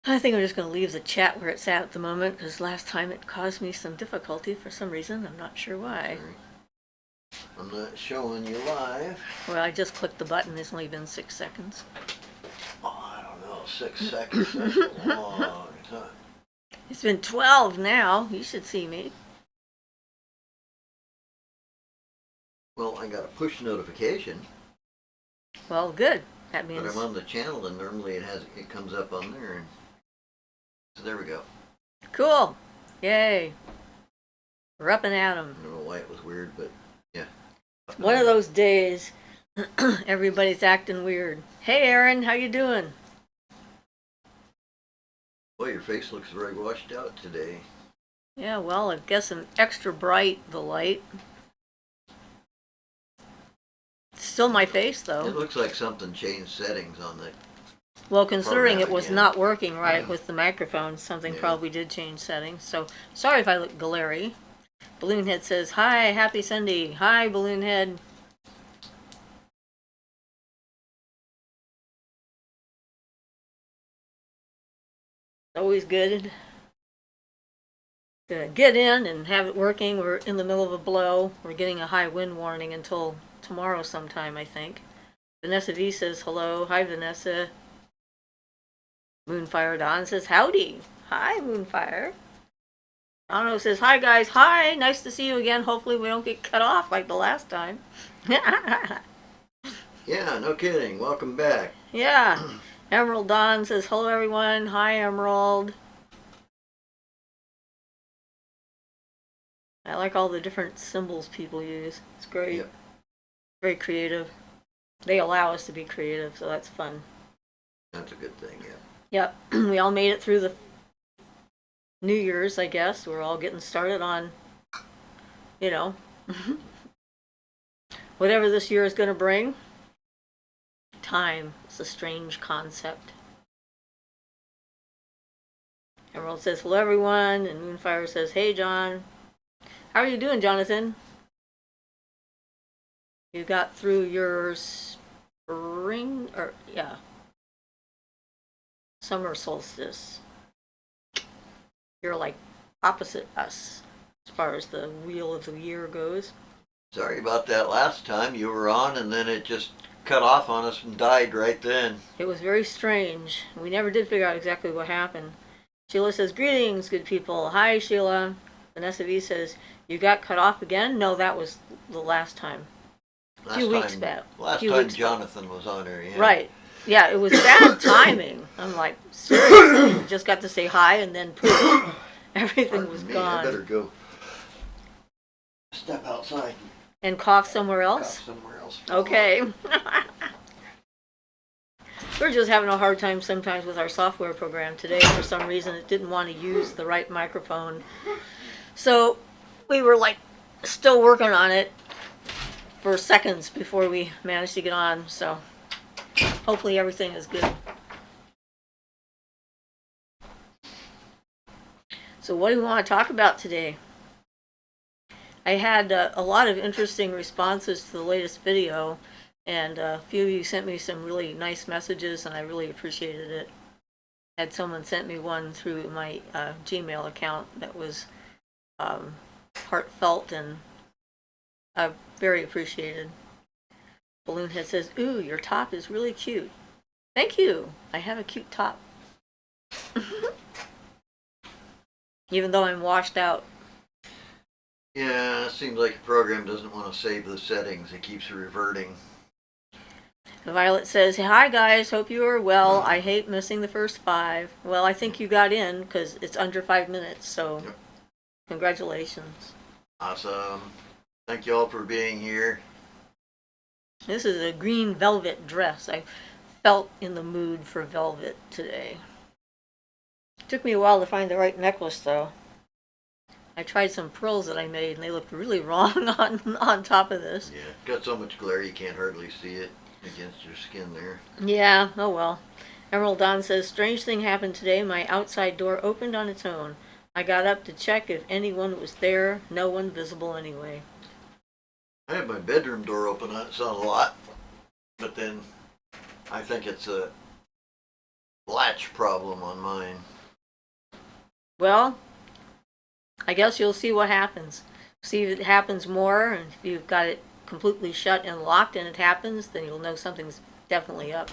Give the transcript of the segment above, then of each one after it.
I think I'm just going to leave the chat where it's at the moment, because last time it caused me some difficulty for some reason. I'm not sure why. I'm not showing you live. Well, I just clicked the button. It's only been 6 seconds. Oh, I don't know. 6 seconds. That's a long time. It's been 12 now. You should see me. Well, I got a push notification. Well, good. That means. But I'm on the channel, and normally it comes up on there. And so there we go. Cool. Yay. We're up and at 'em. I don't know why it was weird, but yeah. One of those days, everybody's acting weird. Hey, Aaron, how you doing? Boy, your face looks very washed out today. Yeah, well, I guess I'm extra bright, the light. Still my face, though. It looks like something changed settings on the. Well, considering it was again. not working right with the microphone, something probably did change settings. So, sorry if I look glary. Balloonhead says, hi, happy Sunday. Hi, Balloonhead. Always good to get in and have it working. We're in the middle of a blow. We're getting a high wind warning until tomorrow sometime, I think. Vanessa V says hello. Hi, Vanessa. Moonfire Don says howdy. Hi, Moonfire. Dono says hi, guys. Hi, nice to see you again. Hopefully we don't get cut off like the last time. Yeah, no kidding. Welcome back. Yeah. Emerald Dawn says hello, everyone. Hi, Emerald. I like all the different symbols people use. It's great. Yep. Very creative. They allow us to be creative, so that's fun. That's a good thing, yeah. Yep. We all made it through the New Year's, I guess. We're all getting started on, you know, whatever this year is going to bring. Time. It's a strange concept. Emerald says hello, everyone. And Moonfire says, hey, John. How are you doing, Jonathan? You got through your spring, or yeah, summer solstice. You're like opposite us as far as the wheel of the year goes. Sorry about that last time. You were on, and then it just cut off on us and died right then. It was very strange. We never did figure out exactly what happened. Sheila says, greetings, good people. Hi, Sheila. Vanessa V says, you got cut off again? No, that was the last time. A few weeks back. Last time Jonathan was on there, yeah. Right. Yeah, it was bad timing. I'm like, seriously, we just got to say hi and then poof, everything was gone. I better go step outside. And cough somewhere else? Cough somewhere else. Okay. We're just having a hard time sometimes with our software program today. For some reason, it didn't want to use the right microphone. So we were like still working on it for seconds before we managed to get on. So hopefully everything is good. So what do we want to talk about today? I had a lot of interesting responses to the latest video, and a few of you sent me some really nice messages, and I really appreciated it. I had someone sent me one through my Gmail account that was heartfelt and very appreciated. Balloonhead says, ooh, your top is really cute. Thank you. I have a cute top. Even though I'm washed out. Yeah, it seems like the program doesn't want to save the settings. It keeps reverting. Violet says, hi guys, hope you are well. I hate missing the first 5. Well, I think you got in because it's under 5 minutes, so yep. Congratulations. Awesome. Thank you all for being here. This is a green velvet dress. I felt in the mood for velvet today. It took me a while to find the right necklace, though. I tried some pearls that I made, and they looked really wrong on top of this. Yeah, got so much glare you can't hardly see it against your skin there. Yeah, oh well. Emerald Dawn says, strange thing happened today. My outside door opened on its own. I got up to check if anyone was there. No one visible anyway. I had my bedroom door open on its own a lot, but then I think it's a latch problem on mine. Well, I guess you'll see what happens. See if it happens more, and if you've got it completely shut and locked and it happens, then you'll know something's definitely up.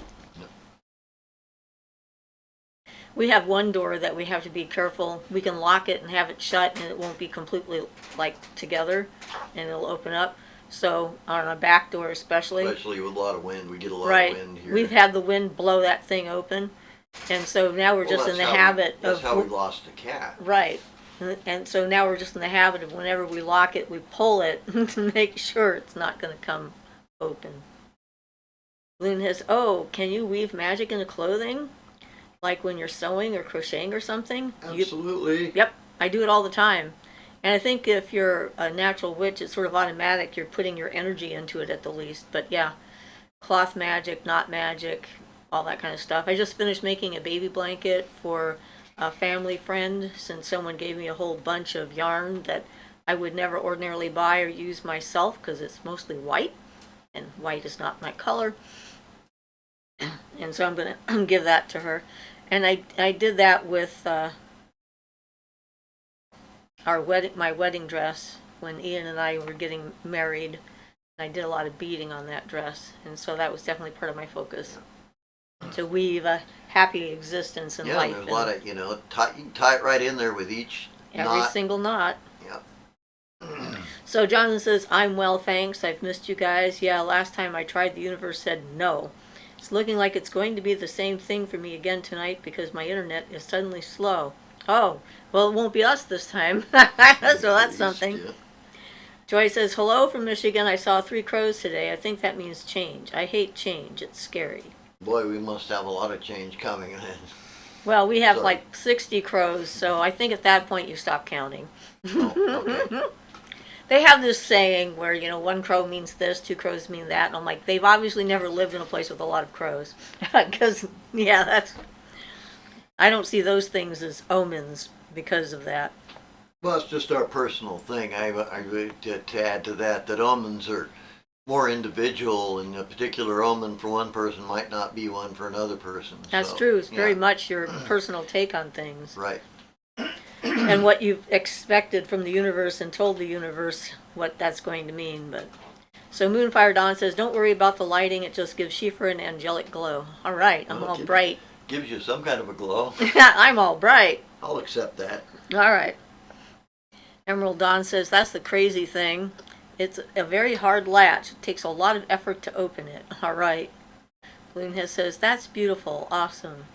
We have one door that we have to be careful. We can lock it and have it shut, and it won't be completely like together, and it'll open up. So on a back door especially with a lot of wind, we get a lot right, of wind here. we've had the wind blow that thing open, and so now we're just in the habit that's how we lost a cat. Right. And so now we're just in the habit of whenever we lock it, we pull it to make sure it's not going to come open. Loon says, oh, can you weave magic into clothing? Like when you're sewing or crocheting or something? Absolutely. Yep, I do it all the time. And I think if you're a natural witch, it's sort of automatic. You're putting your energy into it at the least. But yeah, cloth magic, knot magic, all that kind of stuff. I just finished making a baby blanket for a family friend, since someone gave me a whole bunch of yarn that I would never ordinarily buy or use myself because it's mostly white, and white is not my color. And so I'm going to give that to her. And I did that with my wedding dress when Ian and I were getting married. I did a lot of beading on that dress, and so that was definitely part of my focus, to weave a happy existence in life. Yeah, there's a lot of, you can tie it right in there with each every knot. Single knot. Yep. So Jonathan says, I'm well, thanks. I've missed you guys. Yeah, last time I tried, the universe said no. It's looking like it's going to be the same thing for me again tonight because my internet is suddenly slow. Oh, well, it won't be us this time. So that's something. Yeah. Joy says, hello from Michigan. I saw 3 crows today. I think that means change. I hate change. It's scary. Boy, we must have a lot of change coming in. Well, we have like 60 crows, so I think at that point you stop counting. Oh, okay. They have this saying where, 1 crow means this, 2 crows mean that, and I'm like, they've obviously never lived in a place with a lot of crows. Because, yeah, I don't see those things as omens because of that. Well, it's just our personal thing. I would to add to that omens are more individual, and a particular omen for one person might not be one for another person. That's true. It's very much your personal take on things. Right. And what you've expected from the universe and told the universe what that's going to mean. But so Moonfire Dawn says, don't worry about the lighting. It just gives Siofra an angelic glow. All right. I'm all bright. Gives you some kind of a glow. I'm all bright. I'll accept that. All right. Emerald Dawn says, that's the crazy thing. It's a very hard latch. It takes a lot of effort to open it. All right. Luna says, that's beautiful. Awesome.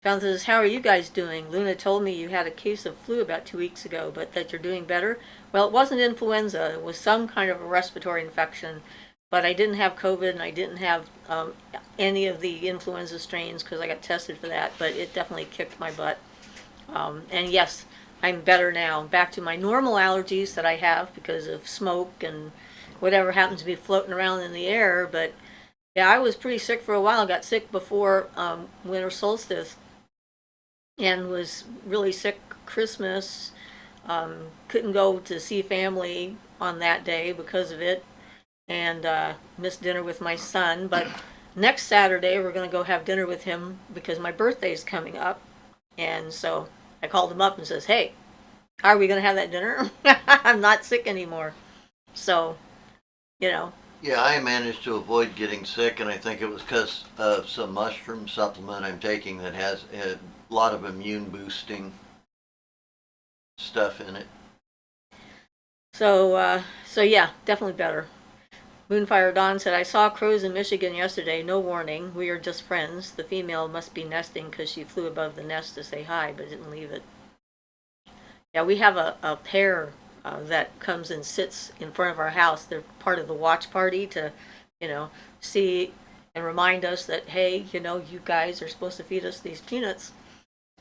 Jonathan says, how are you guys doing? Luna told me you had a case of flu about 2 weeks ago, but that you're doing better. Well, it wasn't influenza. It was some kind of a respiratory infection. But I didn't have COVID, and I didn't have any of the influenza strains because I got tested for that. But it definitely kicked my butt. And yes, I'm better now. Back to my normal allergies that I have because of smoke and whatever happens to be floating around in the air. But yeah, I was pretty sick for a while. I got sick before winter solstice and was really sick Christmas. Couldn't go to see family on that day because of it, and missed dinner with my son. But next Saturday we're going to go have dinner with him because my birthday's coming up. And so I called him up and says, hey, are we going to have that dinner? I'm not sick anymore. So, Yeah, I managed to avoid getting sick, and I think it was because of some mushroom supplement I'm taking that has a lot of immune boosting stuff in it. So yeah, definitely better. Moonfire Dawn said, I saw crows in Michigan yesterday. No warning. We are just friends. The female must be nesting because she flew above the nest to say hi, but didn't leave it. Yeah, we have a pair that comes and sits in front of our house. They're part of the watch party to, see and remind us that, hey, you guys are supposed to feed us these peanuts.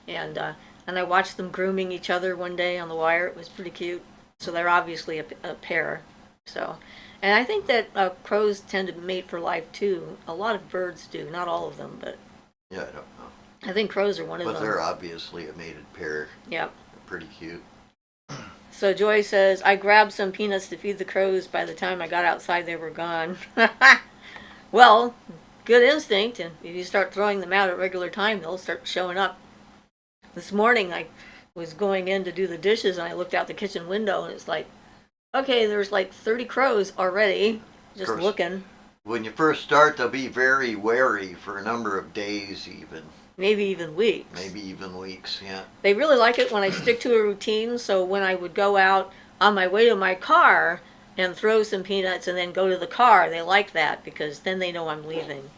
And I watched them grooming each other one day on the wire. It was pretty cute. So they're obviously a pair. So, and I think that crows tend to mate for life too. A lot of birds do, not all of them, but yeah, I don't know. I think crows are one of them. But they're obviously a mated pair. Yep. They're pretty cute. So Joy says, I grabbed some peanuts to feed the crows. By the time I got outside, they were gone. Well, good instinct, and if you start throwing them out at regular time, they'll start showing up. This morning I was going in to do the dishes, and I looked out the kitchen window, and it's like, okay, there's like 30 crows already just looking. When you first start, they'll be very wary for a number of days even. Maybe even weeks. Maybe even weeks, yeah. They really like it when I stick to a routine, so when I would go out on my way to my car and throw some peanuts and then go to the car, they like that because then they know I'm leaving.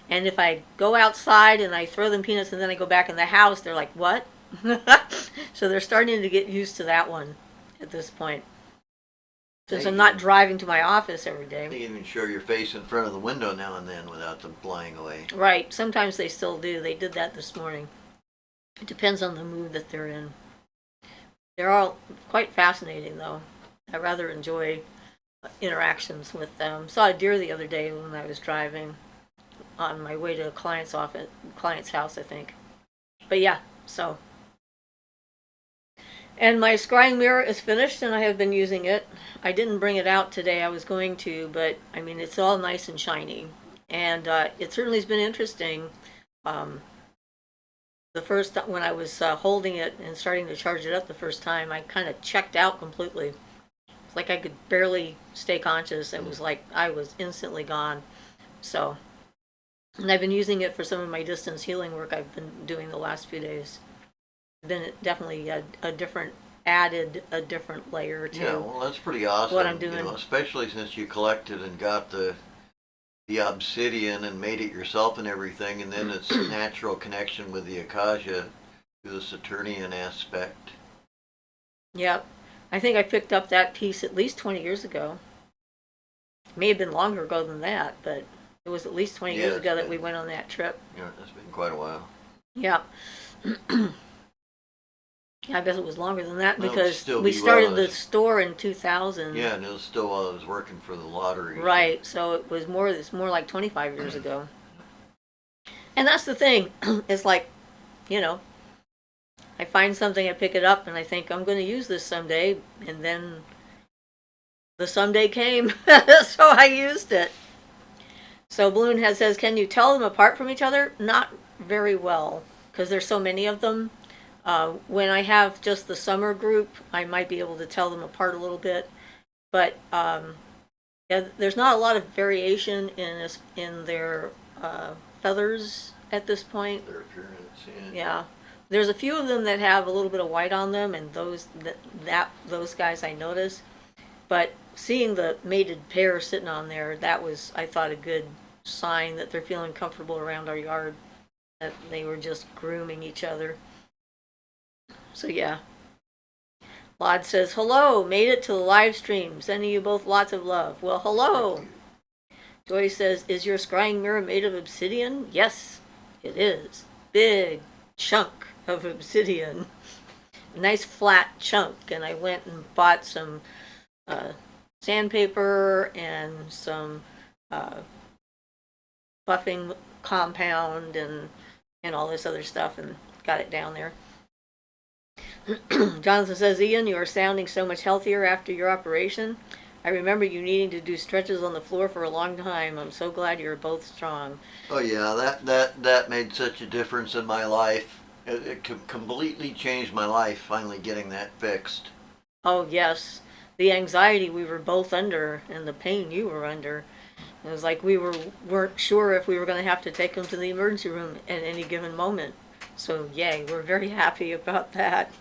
And if I go outside and I throw them peanuts and then I go back in the house, they're like, what? So they're starting to get used to that one at this point. Since I'm not driving to my office every day. You can even show your face in front of the window now and then without them flying away. Right. Sometimes they still do. They did that this morning. It depends on the mood that they're in. They're all quite fascinating, though. I rather enjoy interactions with them. Saw a deer the other day when I was driving on my way to a client's house, I think. But yeah, so. And my scrying mirror is finished, and I have been using it. I didn't bring it out today. I was going to, but I mean, it's all nice and shiny. And it certainly has been interesting. The first when I was holding it and starting to charge it up the first time, I kind of checked out completely. It's like I could barely stay conscious. It was like I was instantly gone. So, and I've been using it for some of my distance healing work I've been doing the last few days. Been definitely added a different layer to. Yeah, well, that's pretty awesome. What I'm doing, you know, especially since you collected and got the obsidian and made it yourself and everything, and then its natural connection with the acacia to the Saturnian aspect. Yep, I think I picked up that piece at least 20 years ago. It may have been longer ago than that, but it was at least 20 years ago that we went on that trip. Yeah, that's been quite a while. Yeah. I guess it was longer than that Well, because we started the store in 2000. Yeah, and it was still while I was working for the lottery. Right, so it's more like 25 years ago. And that's the thing. It's like, you know, I find something, I pick it up, and I think I'm going to use this someday, and then the someday came, so I used it. So Balloonhead says, can you tell them apart from each other? Not very well, because there's so many of them. When I have just the summer group, I might be able to tell them apart a little bit, but yeah, there's not a lot of variation in their feathers at this point. Their appearance, yeah. Yeah, there's a few of them that have a little bit of white on them, and those guys I notice. But seeing the mated pair sitting on there, that was, I thought, a good sign that they're feeling comfortable around our yard, that they were just grooming each other. So yeah. Lod says, hello, made it to the live stream. Sending you both lots of love. Well, hello. Joy says, is your scrying mirror made of obsidian? Yes, it is. Big chunk of obsidian. Nice flat chunk. And I went and bought some sandpaper and some buffing compound and all this other stuff and got it down there. Jonathan says, Ian, you are sounding so much healthier after your operation. I remember you needing to do stretches on the floor for a long time. I'm so glad you're both strong. Oh yeah, that made such a difference in my life. It completely changed my life, finally getting that fixed. Oh yes, the anxiety we were both under and the pain you were under. It was like we weren't sure if we were going to have to take him to the emergency room at any given moment. So yay, we're very happy about that.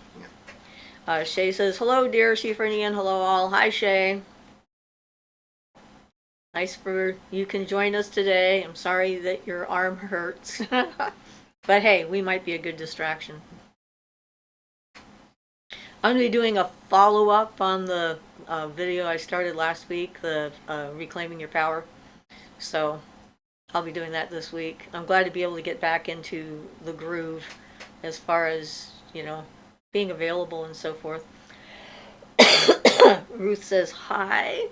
Shay says, hello dear Siofra and Ian, hello all. Hi Shay. Nice for you can join us today. I'm sorry that your arm hurts. But hey, we might be a good distraction. I'm going to be doing a follow-up on the video I started last week, the Reclaiming Your Power. So I'll be doing that this week. I'm glad to be able to get back into the groove as far as, you know, being available and so forth. Ruth says hi.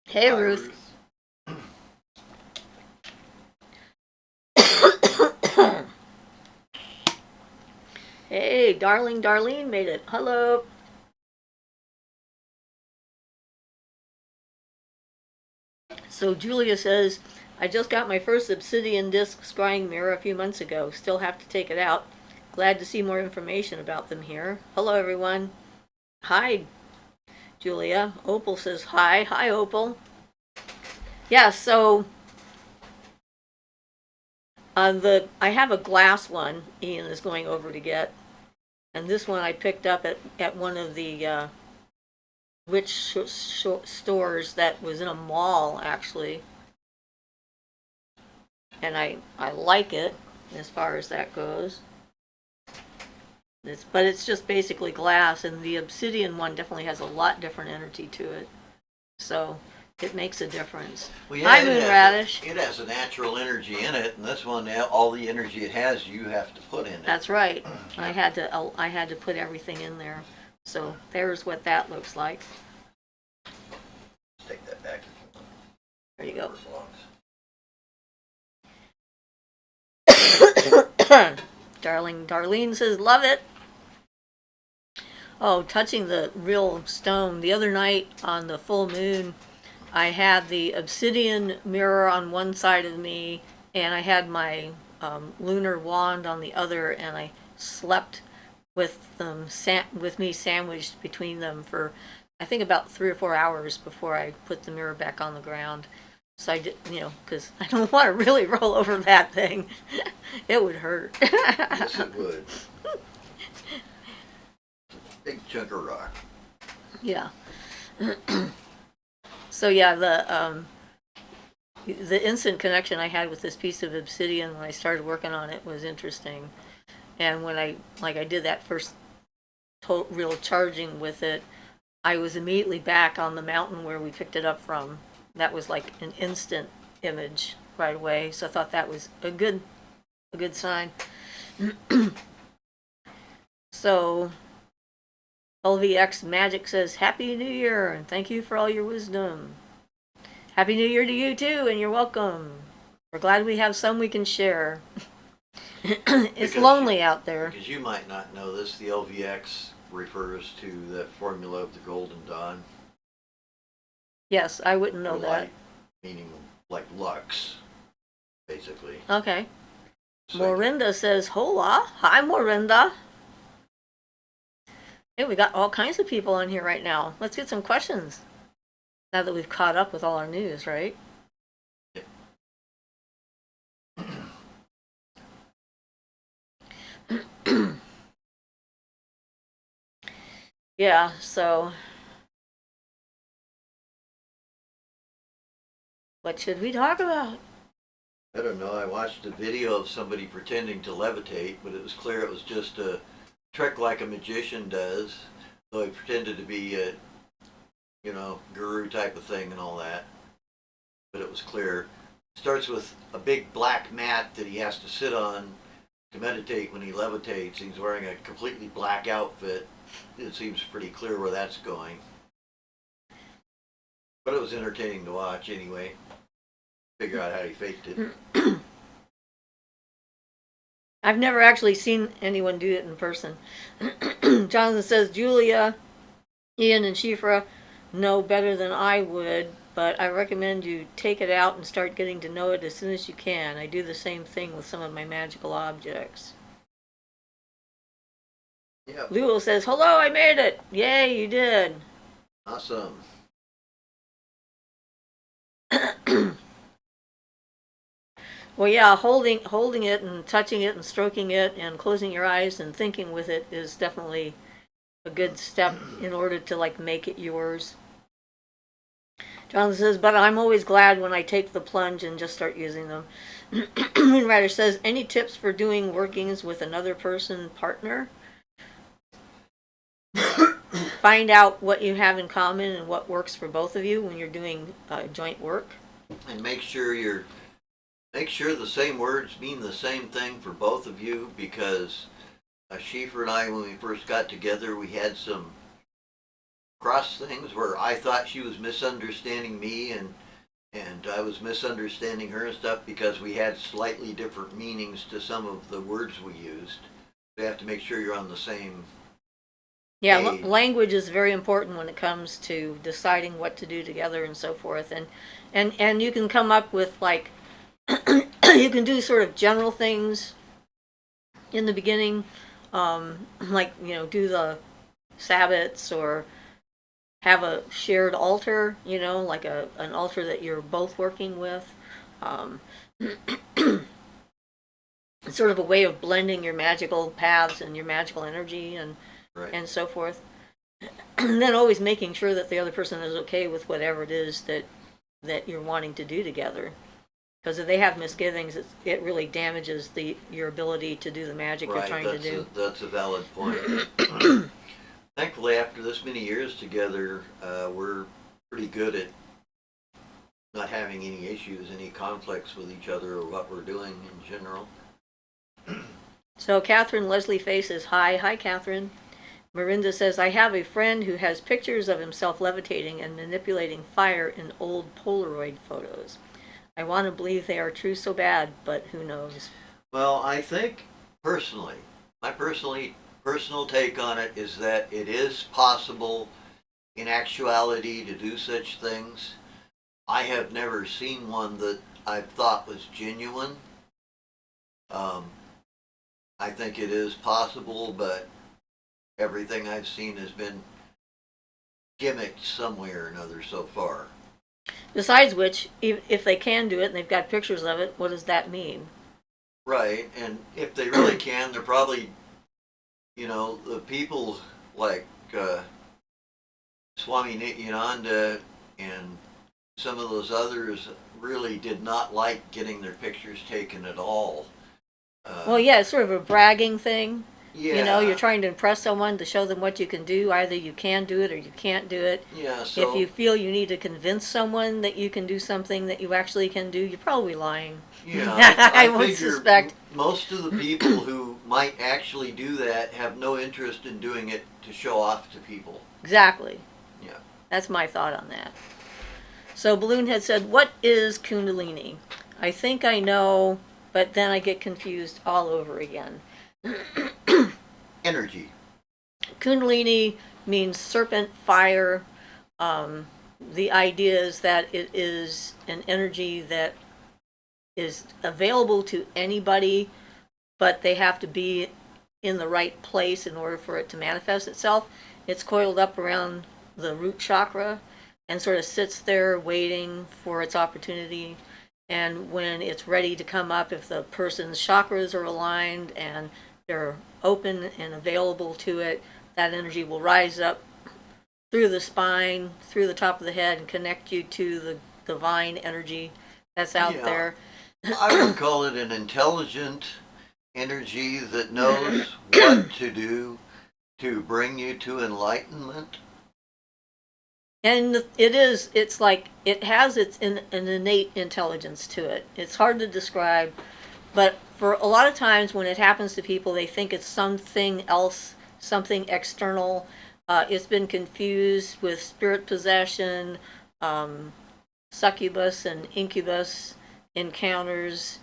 Hey, hi, Ruth. Hey, darling Darlene made it. Hello. So Julia says, I just got my first obsidian disc scrying mirror a few months ago. Still have to take it out. Glad to see more information about them here. Hello, everyone. Hi, Julia. Opal says hi. Hi, Opal. Yeah, so I have a glass one Ian is going over to get. And this one I picked up at one of the stores that was in a mall, actually. And I like it as far as that goes. But it's just basically glass, and the obsidian one definitely has a lot different energy to it. So it makes a difference. Well, yeah, Hi, Moonradish. It has a natural energy in it, and this one, all the energy it has, you have to put in it. That's right. I had to put everything in there. So there's what that looks like. Let's take that back. There you go. Darlene says, love it. Oh, touching the real stone. The other night on the full moon, I had the obsidian mirror on one side of me, and I had my lunar wand on the other, and I slept with them with me sandwiched between them for, I think, about 3 or 4 hours before I put the mirror back on the ground. So I did, because I don't want to really roll over that thing. It would hurt. Yes, it would. Big chunk of rock. Yeah. So yeah, the instant connection I had with this piece of obsidian when I started working on it was interesting. And when I did that first real charging with it, I was immediately back on the mountain where we picked it up from. That was like an instant image right away. So I thought that was a good sign. So LVX Magic says, Happy New Year, and thank you for all your wisdom. Happy New Year to you too, and you're welcome. We're glad we have some we can share. It's lonely out there. Because you might not know this, the LVX refers to the formula of the Golden Dawn. Yes, I wouldn't know that. Meaning like Lux, basically. Okay. Morinda says, Hola. Hi, Morinda. Hey, we got all kinds of people on here right now. Let's get some questions. Now that we've caught up with all our news, right? Yeah, so what should we talk about? I don't know. I watched a video of somebody pretending to levitate, but it was clear it was just a trick like a magician does. So he pretended to be a, guru type of thing and all that. But it was clear. It starts with a big black mat that he has to sit on to meditate when he levitates. He's wearing a completely black outfit. It seems pretty clear where that's going. But it was entertaining to watch anyway. Figure out how he faked it. I've never actually seen anyone do it in person. Jonathan says, Julia, Ian, and Siofra know better than I would, but I recommend you take it out and start getting to know it as soon as you can. I do the same thing with some of my magical objects. Yep. Luo says, hello, I made it. Yay, you did. Awesome. Well, yeah, holding it and touching it and stroking it and closing your eyes and thinking with it is definitely a good step in order to make it yours. Jonathan says, but I'm always glad when I take the plunge and just start using them. Moonrider says, any tips for doing workings with another person partner? Find out what you have in common and what works for both of you when you're doing joint work. And make sure the same words mean the same thing for both of you, because Siofra and I, when we first got together, we had some cross things where I thought she was misunderstanding me and I was misunderstanding her and stuff because we had slightly different meanings to some of the words we used. You have to make sure you're on the same page. Language is very important when it comes to deciding what to do together and so forth. And you can come up with You can do sort of general things in the beginning, like, do the Sabbats or have a shared altar, like an altar that you're both working with. Um, it's sort of a way of blending your magical paths and your magical energy Right. and so forth. And then always making sure that the other person is okay with whatever it is that you're wanting to do together. Because if they have misgivings, it really damages your ability to do the magic you're Right. trying to do. That's a valid point. Thankfully, after this many years together, we're pretty good at not having any issues, any conflicts with each other or what we're doing in general. So Catherine Leslie Face says, hi, Catherine. Marinda says, I have a friend who has pictures of himself levitating and manipulating fire in old Polaroid photos. I want to believe they are true so bad, but who knows? Well, I think personally, my personal take on it is that it is possible in actuality to do such things. I have never seen one that I thought was genuine. I think it is possible, but everything I've seen has been gimmicked some way or another so far. Besides which, if they can do it and they've got pictures of it, what does that mean? Right, and if they really can, they're probably, the people like Swami Nityananda and some of those others really did not like getting their pictures taken at all. Well, yeah, it's sort of a bragging thing. Yeah. You're trying to impress someone to show them what you can do. Either you can do it or you can't do it. Yeah, If you feel you need to convince someone that you can do something that you actually can do, you're probably lying. Yeah, I I would figure suspect. most of the people who might actually do that have no interest in doing it to show off to people. Exactly. Yeah. That's my thought on that. So Balloon had said, what is Kundalini? I think I know, but then I get confused all over again. Energy. Kundalini means serpent fire. The idea is that it is an energy that is available to anybody, but they have to be in the right place in order for it to manifest itself. It's coiled up around the root chakra and sort of sits there waiting for its opportunity. And when it's ready to come up, if the person's chakras are aligned and they're open and available to it, that energy will rise up through the spine, through the top of the head, and connect you to the divine energy that's out there. I would call it an intelligent energy that knows what to do to bring you to enlightenment. And it's like, it has an innate intelligence to it. It's hard to describe, but for a lot of times when it happens to people, they think it's something else, something external. It's been confused with spirit possession, succubus and incubus encounters,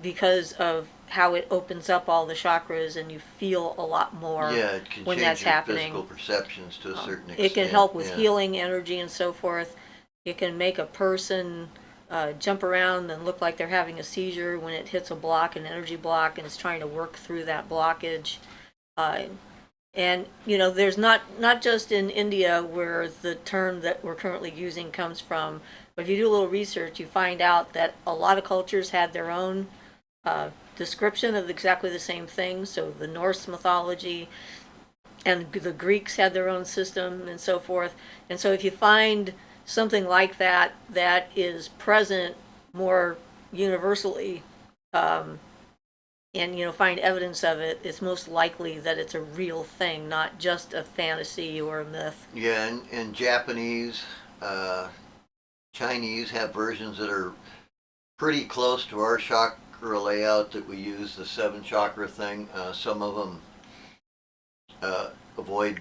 because of how it opens up all the chakras and you feel a lot more It can when change that's your happening. physical perceptions to a certain extent. It can help with healing energy and so forth. It can make a person jump around and look like they're having a seizure when it hits a block, an energy block, and it's trying to work through that blockage. And there's not just in India where the term that we're currently using comes from, but if you do a little research, you find out that a lot of cultures had their own description of exactly the same thing. So the Norse mythology and the Greeks had their own system and so forth. And so if you find something like that that is present more universally, and find evidence of it, it's most likely that it's a real thing, not just a fantasy or a myth. Yeah, and Japanese, Chinese have versions that are pretty close to our chakra layout that we use, the 7 chakra thing. Some of them avoid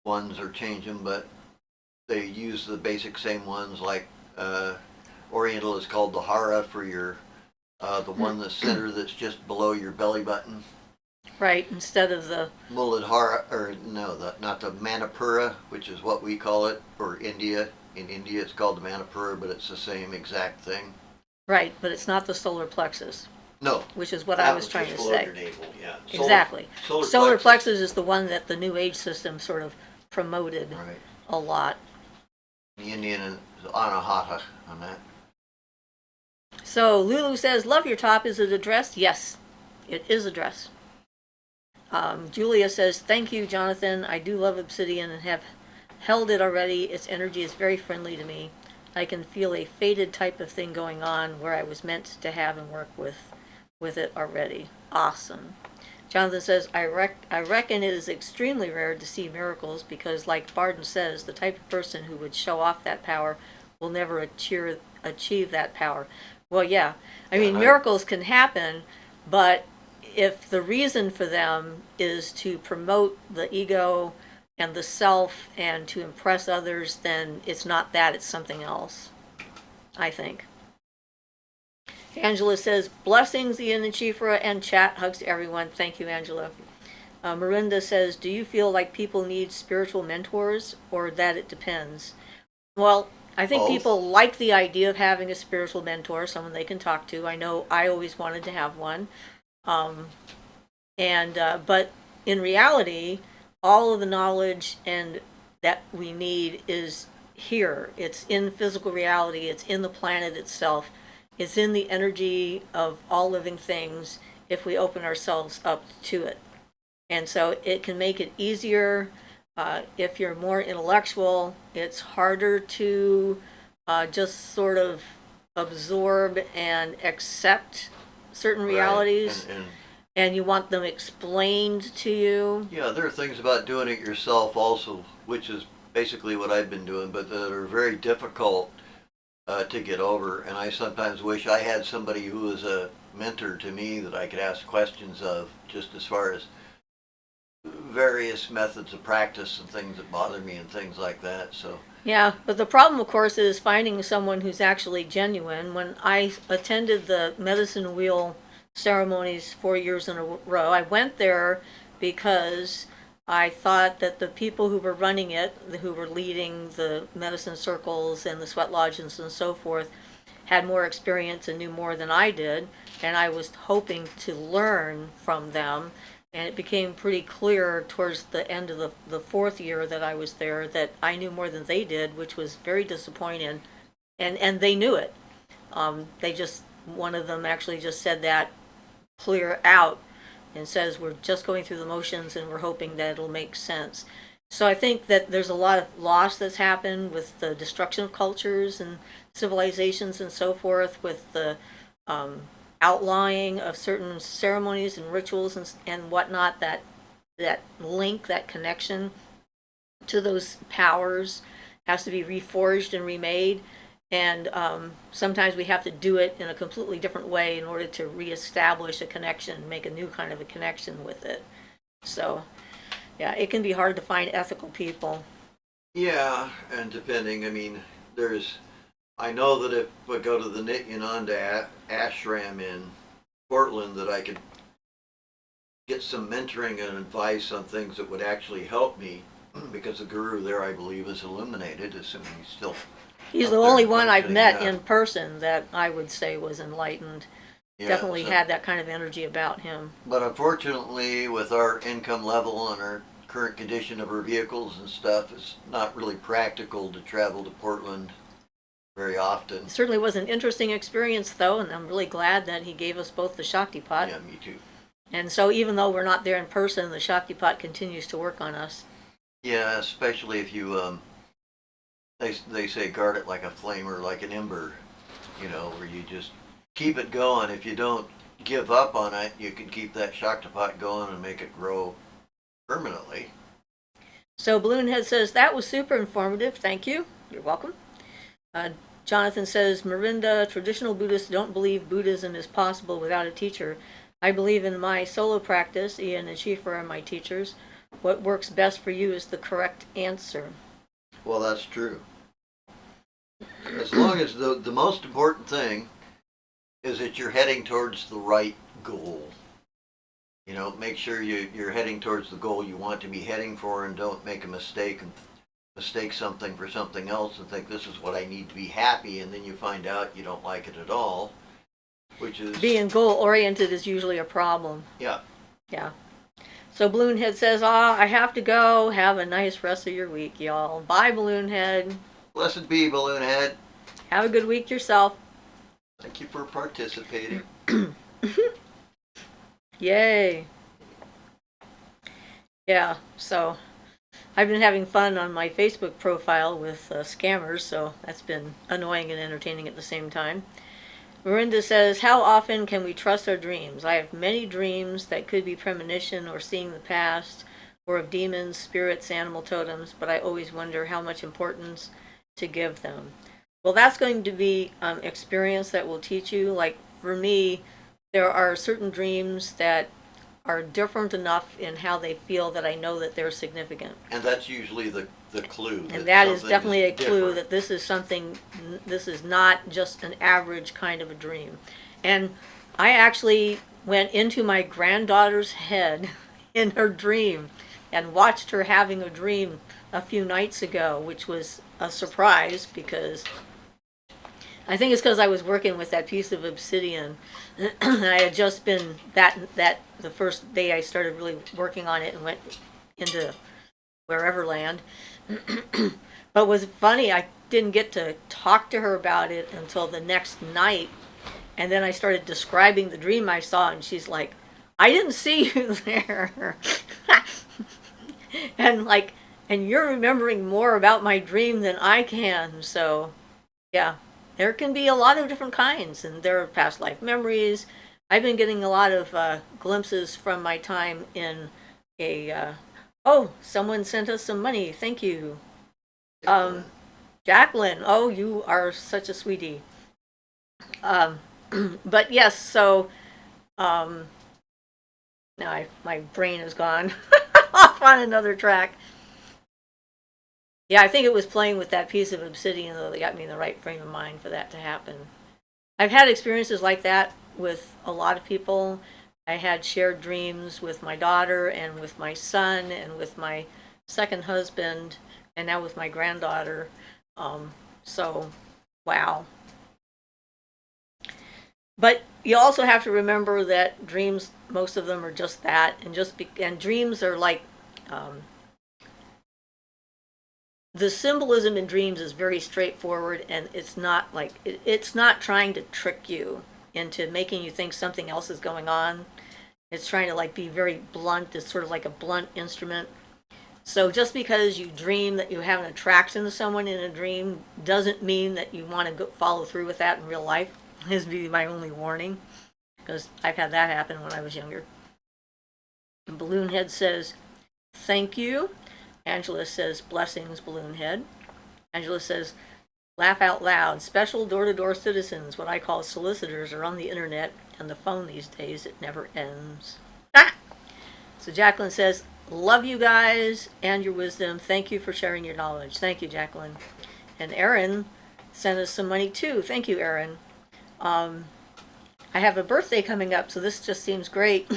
ones or change them, but they use the basic same ones. Like Oriental is called the Hara for your the one the center that's just below your belly button. Right, instead of the Muladhara, or no, not the Manipura, which is what we call it, or India. In India it's called the Manipura, but it's the same exact thing. Right, but it's not the solar plexus, No, which is what I that was was trying just to below say. your navel, yeah. Exactly. Solar Solar plexus. plexus is the one that the New Age system sort of promoted Right. a lot. The Indian is Anahata on that. So Lulu says, love your top. Is it a dress? Yes, it is a dress. Julia says, thank you, Jonathan. I do love obsidian and have held it already. Its energy is very friendly to me. I can feel a faded type of thing going on where I was meant to have and work with it already. Awesome. Jonathan says, I reckon it is extremely rare to see miracles because, like Barden says, the type of person who would show off that power will never achieve that power. Well, yeah. I mean, miracles can happen, but if the reason for them is to promote the ego and the self and to impress others, then it's not that, it's something else, I think. Angela says, blessings, Ian and Shifra, and chat. Hugs to everyone. Thank you, Angela. Marinda says, do you feel like people need spiritual mentors or that it depends? Well, I think people like the idea of having a spiritual mentor, someone they can talk to. I know I always wanted to have one. But in reality, all of the knowledge and that we need is here. It's in physical reality. It's in the planet itself. It's in the energy of all living things if we open ourselves up to it. And so it can make it easier. If you're more intellectual, it's harder to just sort of absorb and accept certain realities. Right. And you want them explained to you. Yeah, there are things about doing it yourself also, which is basically what I've been doing, but that are very difficult to get over. And I sometimes wish I had somebody who was a mentor to me that I could ask questions of, just as far as various methods of practice and things that bother me and things like that. So yeah, but the problem, of course, is finding someone who's actually genuine. When I attended the medicine wheel ceremonies 4 years in a row, I went there because I thought that the people who were running it, who were leading the medicine circles and the sweat lodges and so forth, had more experience and knew more than I did, and I was hoping to learn from them. And it became pretty clear towards the end of the 4th year that I was there that I knew more than they did, which was very disappointing. And they knew it. They just, one of them actually just said that clear out and says, we're just going through the motions and we're hoping that it'll make sense. So I think that there's a lot of loss that's happened with the destruction of cultures and civilizations and so forth, with the outlying of certain ceremonies and rituals and whatnot, that link, that connection to those powers has to be reforged and remade. And sometimes we have to do it in a completely different way in order to reestablish a connection, make a new kind of a connection with it. So, yeah, it can be hard to find ethical people. yeah, and depending, I mean, I know that if I go to the Nityananda ashram in Portland, that I could get some mentoring and advice on things that would actually help me, because the guru there, I believe, is illuminated, assuming he's still. He's the only one I've met in person that I would say was enlightened. Yeah, definitely had that kind of energy about him. But unfortunately, with our income level and our current condition of our vehicles and stuff, it's not really practical to travel to Portland very often. It certainly was an interesting experience, though, and I'm really glad that he gave us both the Shakti Pot. Yeah, me too. And so even though we're not there in person, the Shakti Pot continues to work on us. Yeah, especially if you, they say guard it like a flame or like an ember, where you just keep it going. If you don't give up on it, you can keep that Shakti Pot going and make it grow permanently. So Balloonhead says, that was super informative. Thank you. You're welcome. Jonathan says, Marinda, traditional Buddhists don't believe Buddhism is possible without a teacher. I believe in my solo practice. Ian and Shifra are my teachers. What works best for you is the correct answer. Well, that's true. As long as the most important thing is that you're heading towards the right goal. Make sure you're heading towards the goal you want to be heading for, and don't make a mistake and mistake something for something else and think this is what I need to be happy, and then you find out you don't like it at all, which is Being goal-oriented is usually a problem. yeah. Yeah. So Balloonhead says, I have to go. Have a nice rest of your week, y'all. Bye, Balloonhead. Blessed be, Balloonhead. Have a good week yourself. Thank you for participating. Yay. Yeah, so I've been having fun on my Facebook profile with scammers, so that's been annoying and entertaining at the same time. Miranda says, how often can we trust our dreams? I have many dreams that could be premonition or seeing the past, or of demons, spirits, animal totems, but I always wonder how much importance to give them. Well, that's going to be experience that will teach you. Like, for me, there are certain dreams that are different enough in how they feel that I know that they're significant. And that's usually the clue. And that is definitely a clue that this is something, this is not just an average kind of a dream. And I actually went into my granddaughter's head in her dream and watched her having a dream a few nights ago, which was a surprise because I think it's because I was working with that piece of obsidian. I had just been that the first day I started really working on it and went into wherever land. But it was funny, I didn't get to talk to her about it until the next night. And then I started describing the dream I saw, and she's like, I didn't see you there. And you're remembering more about my dream than I can. So, yeah, there can be a lot of different kinds, and there are past life memories. I've been getting a lot of glimpses from my time in a someone sent us some money. Thank you. Jacqueline. Oh, you are such a sweetie. But yes, so now my brain is gone off on another track. Yeah, I think it was playing with that piece of obsidian though that got me in the right frame of mind for that to happen. I've had experiences like that with a lot of people. I had shared dreams with my daughter and with my son and with my second husband and now with my granddaughter. So, wow. But you also have to remember that dreams, most of them are just that, and dreams are like the symbolism in dreams is very straightforward, and it's not like it's not trying to trick you into making you think something else is going on. It's trying to like be very blunt. It's sort of like a blunt instrument. So just because you dream that you have an attraction to someone in a dream doesn't mean that you want to go follow through with that in real life. This would be my only warning, because I've had that happen when I was younger. And Balloonhead says, thank you. Angela says, blessings, Balloonhead. Angela says, laugh out loud. Special door-to-door citizens, what I call solicitors, are on the internet and the phone these days. It never ends. Ah! So Jacqueline says, love you guys and your wisdom. Thank you for sharing your knowledge. Thank you, Jacqueline. And Erin sent us some money too. Thank you, Erin. I have a birthday coming up, so this just seems great.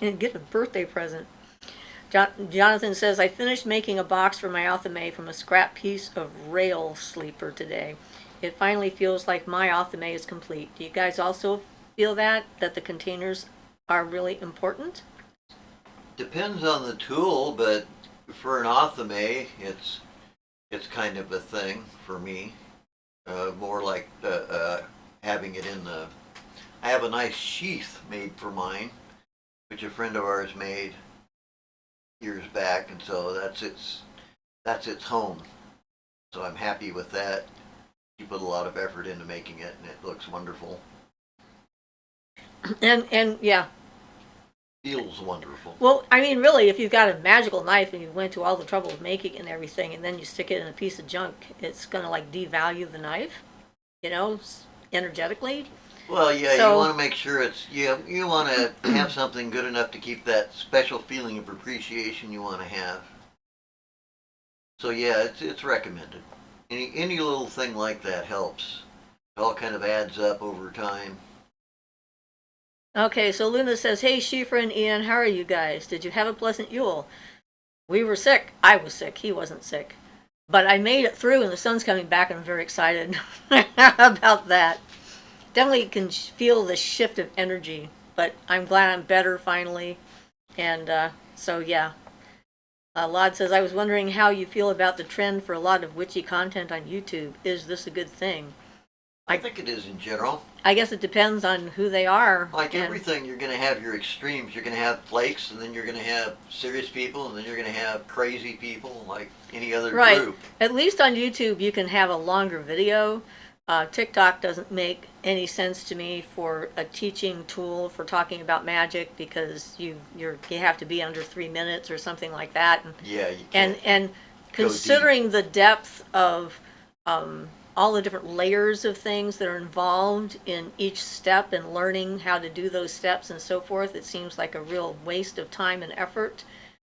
And get a birthday present. Jonathan says, I finished making a box for my Alcove from a scrap piece of rail sleeper today. It finally feels like my Alcove is complete. Do you guys also feel that the containers are really important? Depends on the tool, but for an Alcove, it's kind of a thing for me. More like having it in the. I have a nice sheath made for mine, which a friend of ours made years back, and so that's its home. So I'm happy with that. He put a lot of effort into making it, and it looks wonderful. And yeah. Feels wonderful. Well, I mean, really, if you've got a magical knife and you went to all the trouble of making it and everything, and then you stick it in a piece of junk, it's gonna like devalue the knife, energetically. Well, yeah, So, you want to make sure you want to have something good enough to keep that special feeling of appreciation you want to have. So yeah, it's recommended. Any little thing like that helps. It all kind of adds up over time. okay, so Luna says, hey, Siofra and Ian, how are you guys? Did you have a pleasant Yule? We were sick. I was sick. He wasn't sick. But I made it through, and the sun's coming back, and I'm very excited about that. Definitely can feel the shift of energy, but I'm glad I'm better finally. And so, yeah. Lod says, I was wondering how you feel about the trend for a lot of witchy content on YouTube. Is this a good thing? I think it is in general. I guess it depends on who they are. Like everything, you're going to have your extremes. You're going to have flakes, and then you're going to have serious people, and then you're going to have crazy people, like any other group. At least on YouTube, you can have a longer video. TikTok doesn't make any sense to me for a teaching tool for talking about magic because you have to be under 3 minutes or something like that. Yeah, you can't. And considering the depth of all the different layers of things that are involved in each step and learning how to do those steps and so forth, it seems like a real waste of time and effort.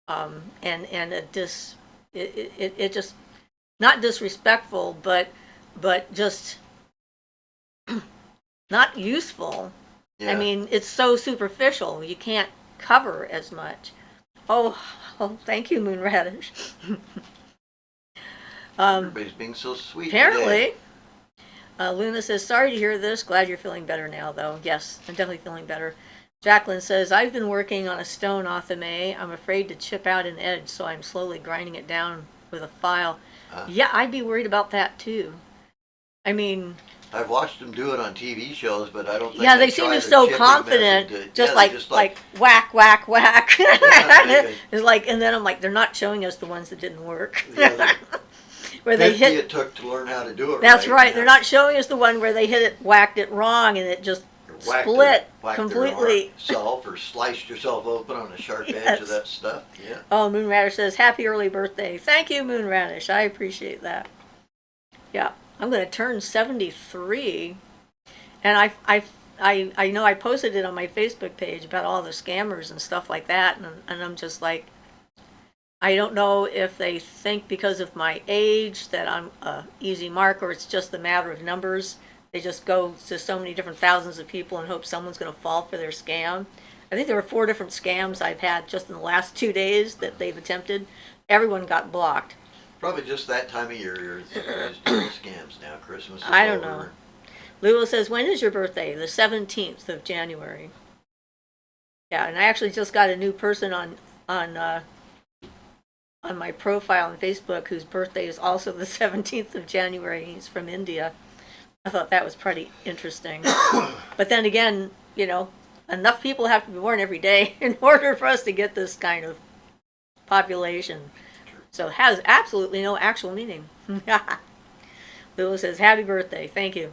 And it just not disrespectful, but just not useful. Yeah. I mean, it's so superficial. You can't cover as much. Oh, thank you, Moonradish. Everybody's being so sweet Apparently. Luna says, sorry to hear this. Glad you're feeling better now, though. Yes, I'm definitely feeling better. Jacqueline says, I've been working on a stone athame. I'm afraid to chip out an edge, so I'm slowly grinding it down with a file. Yeah, I'd be worried about that, too. I mean... I've watched them do it on TV shows, but I don't think they seem to be so confident, just like whack, whack, whack. It's like, and then I'm like, they're not showing us the ones that didn't work. Yeah, where they hit it took to learn how to do it. That's right. They're not showing us the one where they hit it, whacked it wrong, and it just split completely. Self or sliced yourself open on a sharp edge of that stuff. Yeah. Oh, Moonradish says, happy early birthday. Thank you, Moonradish. I appreciate that. Yeah. I'm going to turn 73, and I know I posted it on my Facebook page about all the scammers and stuff like that, and I'm just like, I don't know if they think because of my age that I'm a easy mark, or it's just a matter of numbers. They just go to so many different thousands of people and hope someone's going to fall for their scam. I think there were 4 different scams I've had just in the last 2 days that they've attempted. Everyone got blocked. Probably just that time of year. There's doing scams now. Christmas is I don't know. Lula says, when is your birthday? The 17th of January. Yeah, and I actually just got a new person on my profile on Facebook whose birthday is also the 17th of January. He's from India. I thought that was pretty interesting. But then again, enough people have to be born every day in order for us to get this kind of population. So it has absolutely no actual meaning. Lula says, happy birthday. Thank you.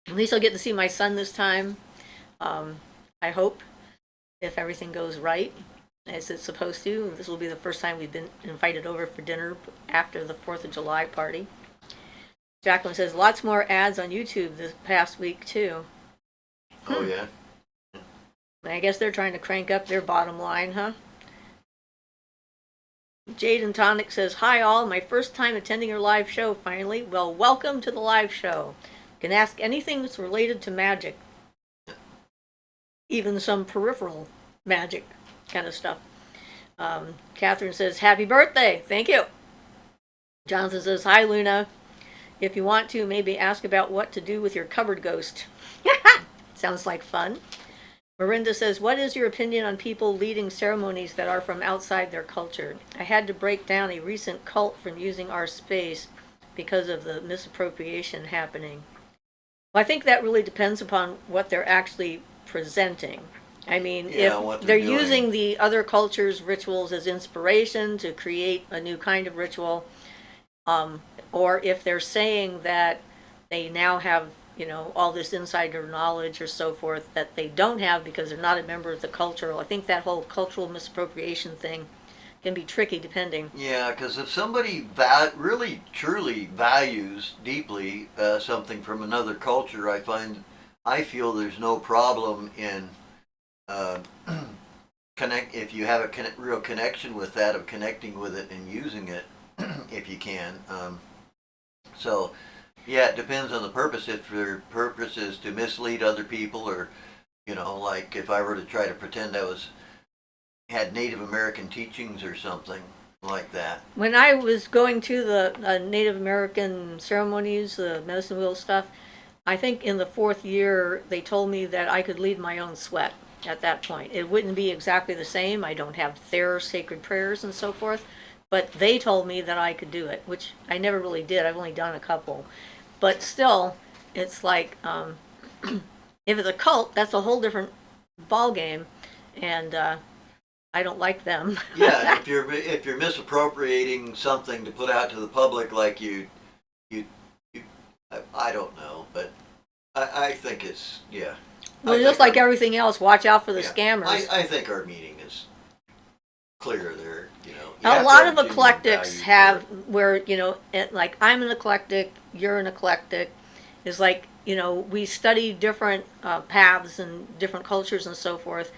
At least I'll get to see my son this time. I hope, if everything goes right as it's supposed to. This will be the first time we've been invited over for dinner after the 4th of July party. Jacqueline says, lots more ads on YouTube this past week, too. Oh, yeah? I guess they're trying to crank up their bottom line, huh? Jade and Tonic says, hi all, my first time attending your live show finally. Well, welcome to the live show. You can ask anything that's related to magic. Even some peripheral magic kind of stuff. Catherine says, happy birthday. Thank you. Jonathan says, hi Luna. If you want to, maybe ask about what to do with your cupboard ghost. Sounds like fun. Marinda says, what is your opinion on people leading ceremonies that are from outside their culture? I had to break down a recent cult from using our space because of the misappropriation happening. Well, I think that really depends upon what they're actually presenting. I mean, if they're using the other cultures' rituals as inspiration to create a new kind of ritual, or if they're saying that they now have all this insider knowledge or so forth that they don't have because they're not a member of the culture. I think that whole cultural misappropriation thing can be tricky depending. Yeah, because if somebody really, truly values deeply something from another culture, I feel there's no problem in if you have a real connection with that, of connecting with it and using it if you can. Yeah, it depends on the purpose. If their purpose is to mislead other people, or, like if I were to try to pretend I was had Native American teachings or something like that. When I was going to the Native American ceremonies, the medicine wheel stuff, I think in the 4th year they told me that I could lead my own sweat at that point. It wouldn't be exactly the same. I don't have their sacred prayers and so forth, but they told me that I could do it, which I never really did. I've only done a couple. But still, it's like, if it's a cult, that's a whole different ball game, and I don't like them. Yeah, if you're misappropriating something to put out to the public, like you I don't know, but I think it's yeah. Well, just like everything else, watch out for the scammers. I think our meeting is clear there. A lot of eclectics have where, like I'm an eclectic, you're an eclectic. Is like, we study different paths and different cultures and so forth.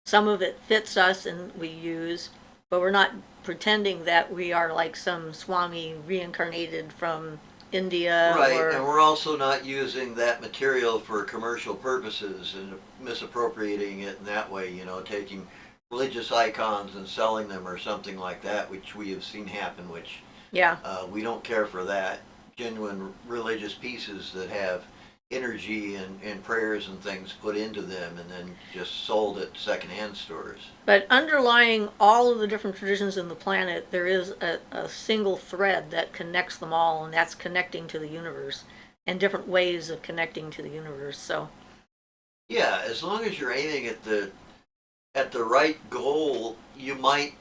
Some of it fits us and we use, but we're not pretending that we are like some Swami reincarnated from India. Right, and we're also not using that material for commercial purposes and misappropriating it in that way, taking religious icons and selling them or something like that, which we have seen happen, which yeah, we don't care for that. Genuine religious pieces that have energy and prayers and things put into them and then just sold at secondhand stores. But underlying all of the different traditions in the planet, there is a single thread that connects them all, and that's connecting to the universe and different ways of connecting to the universe. So yeah, as long as you're aiming at the right goal, you might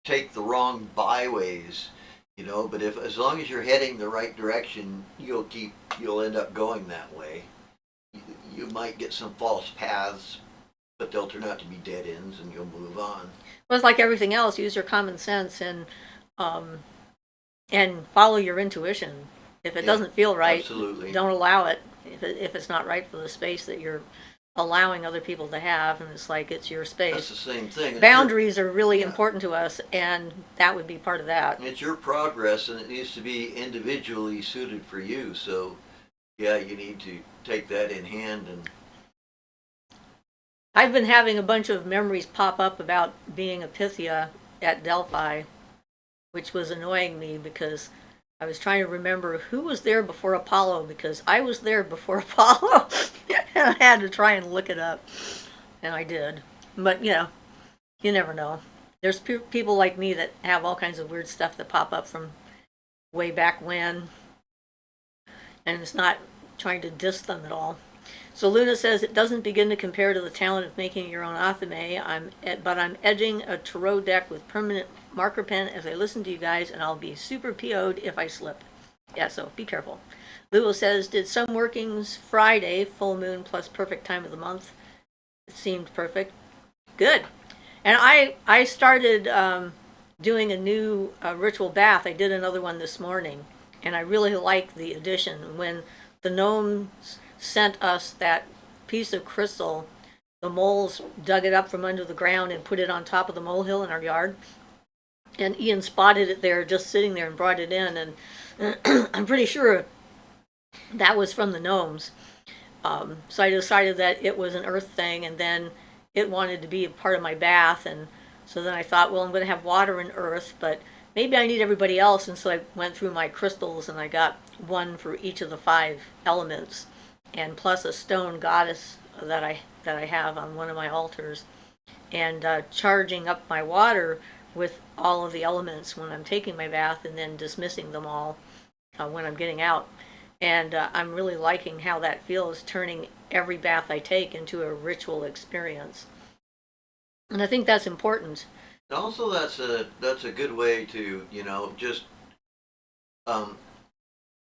take the wrong byways, but as long as you're heading the right direction, you'll end up going that way. You might get some false paths, but they'll turn out to be dead ends and you'll move on. well, it's like everything else, use your common sense and follow your intuition. If it doesn't feel right, absolutely, don't allow it. If it's not right for the space that you're allowing other people to have, and it's like it's your space. That's the same thing. Boundaries are really important to us, and that would be part of that. It's your progress, and it needs to be individually suited for you. So, yeah, you need to take that in hand. And I've been having a bunch of memories pop up about being a Pythia at Delphi, which was annoying me because I was trying to remember who was there before Apollo, because I was there before Apollo, and I had to try and look it up, and I did. But, you never know. There's people like me that have all kinds of weird stuff that pop up from way back when, and it's not trying to diss them at all. So Luna says, it doesn't begin to compare to the talent of making your own athame, but I'm edging a tarot deck with permanent marker pen as I listen to you guys, and I'll be super PO'd if I slip. Yeah, so be careful. Lula says, did some workings Friday, full moon plus perfect time of the month. It seemed perfect. Good. And I started doing a new ritual bath. I did another one this morning, and I really like the addition. When the gnomes sent us that piece of crystal, the moles dug it up from under the ground and put it on top of the molehill in our yard. And Ian spotted it there, just sitting there, and brought it in. And I'm pretty sure that was from the gnomes. So I decided that it was an earth thing, and then it wanted to be a part of my bath. And so then I thought, well, I'm going to have water and earth, but maybe I need everybody else. And so I went through my crystals, and I got one for each of the 5 elements, and plus a stone goddess that I have on one of my altars, and charging up my water with all of the elements when I'm taking my bath, and then dismissing them all when I'm getting out. And I'm really liking how that feels, turning every bath I take into a ritual experience. And I think that's important. also, that's a good way to just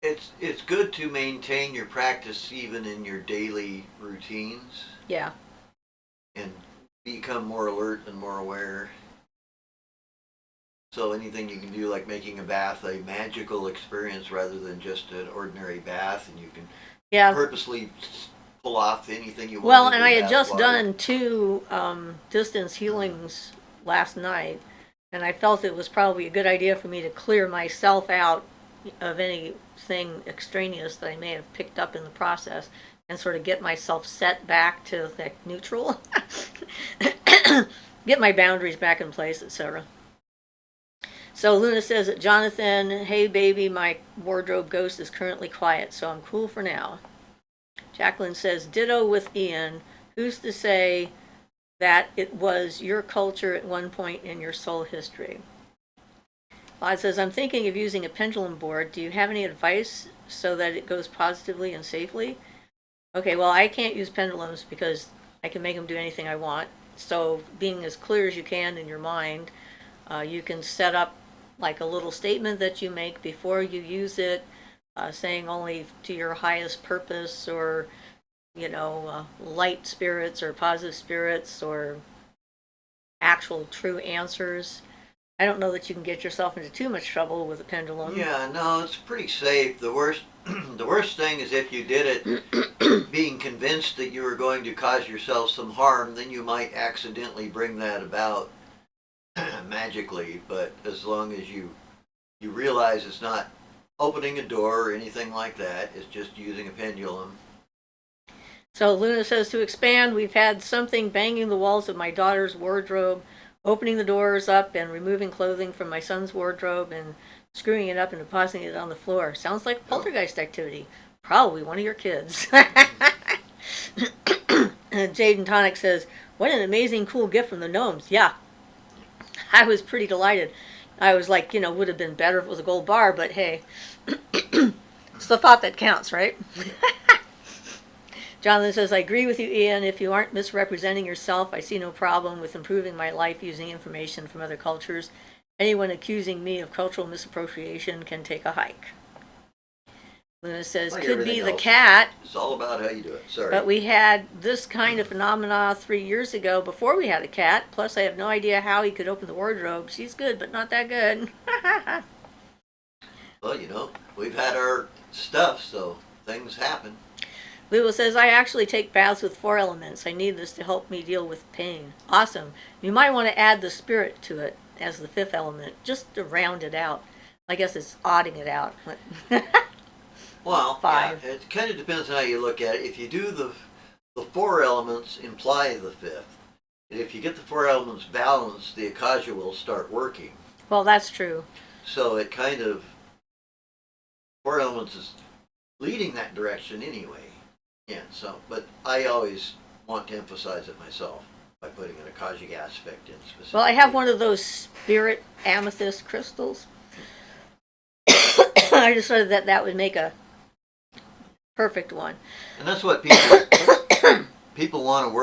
it's good to maintain your practice even in your daily routines. Yeah. And become more alert and more aware. So anything you can do, like making a bath a magical experience rather than just an ordinary bath, and you can purposely pull off anything you want. Well, and I had just done 2 distance healings last night, and I felt it was probably a good idea for me to clear myself out of anything extraneous that I may have picked up in the process, and sort of get myself set back to the neutral. get my boundaries back in place, etc. So Luna says that Jonathan, hey baby, my wardrobe ghost is currently quiet, so I'm cool for now. Jacqueline says, ditto with Ian. Who's to say that it was your culture at one point in your soul history? Claude says, I'm thinking of using a pendulum board. Do you have any advice so that it goes positively and safely? Okay, well, I can't use pendulums because I can make them do anything I want. So being as clear as you can in your mind, you can set up like a little statement that you make before you use it, saying only to your highest purpose, or light spirits or positive spirits or actual true answers. I don't know that you can get yourself into too much trouble with a pendulum. Yeah, no, it's pretty safe. The worst, the worst thing is if you did it being convinced that you were going to cause yourself some harm, then you might accidentally bring that about magically. But as long as you realize it's not opening a door or anything like that, it's just using a pendulum. So Luna says, to expand, we've had something banging the walls of my daughter's wardrobe, opening the doors up and removing clothing from my son's wardrobe and screwing it up and depositing it on the floor. Sounds like poltergeist activity. Probably one of your kids. Jaden Tonic says, what an amazing, cool gift from the gnomes. Yeah, I was pretty delighted. I was like, would have been better if it was a gold bar, but hey, it's the thought that counts, right? Jonathan says, I agree with you, Ian. If you aren't misrepresenting yourself, I see no problem with improving my life using information from other cultures. Anyone accusing me of cultural misappropriation can take a hike. Luna says, Like could be everything the else, cat. it's all about how you do it. Sorry. But we had this kind of phenomena 3 years ago before we had a cat. Plus, I have no idea how he could open the wardrobe. She's good, but not that good. Well, we've had our stuff, so things happen. Lula says, I actually take baths with 4 elements. I need this to help me deal with pain. Awesome. You might want to add the spirit to it as the 5th element, just to round it out. I guess it's odding it out. Well, 5. Yeah, it kind of depends on how you look at it. If you do the 4 elements imply the 5th. And if you get the 4 elements balanced, the Akasha will start working. Well, that's true. So it kind of, 4 elements is leading that direction anyway. Yeah, so, but I always want to emphasize it myself by putting an Akashic aspect in specifically. Well, I have one of those spirit amethyst crystals. I decided that would make a perfect one. And that's what people want to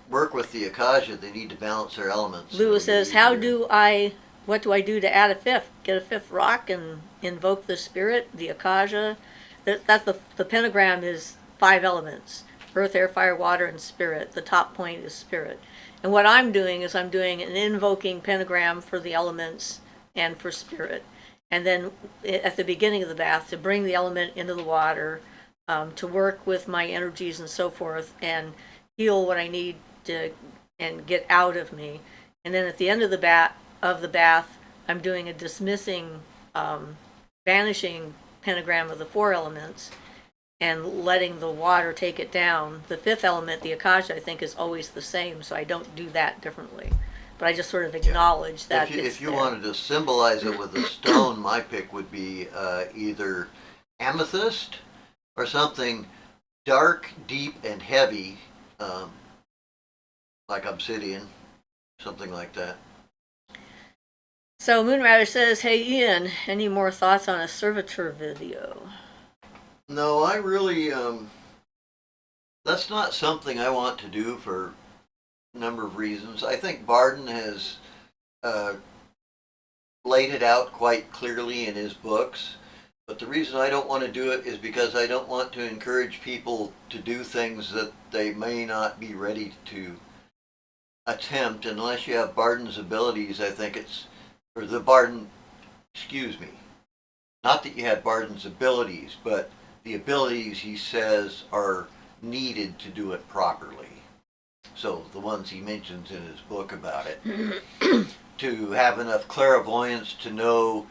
work with the Akasha. They need to balance their elements. Lewis says, what do I do to add a 5th? Get a 5th rock and invoke the spirit, the Akasha. The pentagram is 5 elements: earth, air, fire, water, and spirit. The top point is spirit. And what I'm doing is I'm doing an invoking pentagram for the elements and for spirit. And then at the beginning of the bath, to bring the element into the water, to work with my energies and so forth, and heal what I need to and get out of me. And then at the end of the bath, I'm doing a dismissing, vanishing pentagram of the 4 elements, and letting the water take it down. The 5th element, the Akasha, I think is always the same, so I don't do that differently. But I just sort of acknowledge that if you wanted to symbolize it with a stone, my pick would be either amethyst or something dark, deep, and heavy, like obsidian, something like that. So Moonrider says, hey Ian, any more thoughts on a servitor video? No, I really, that's not something I want to do for a number of reasons. I think Barden has laid it out quite clearly in his books, but the reason I don't want to do it is because I don't want to encourage people to do things that they may not be ready to attempt unless you have Barden's abilities. I think it's, or the Barden, excuse me, not that you have Barden's abilities, but the abilities he says are needed to do it properly. So the ones he mentions in his book about it. To have enough clairvoyance to know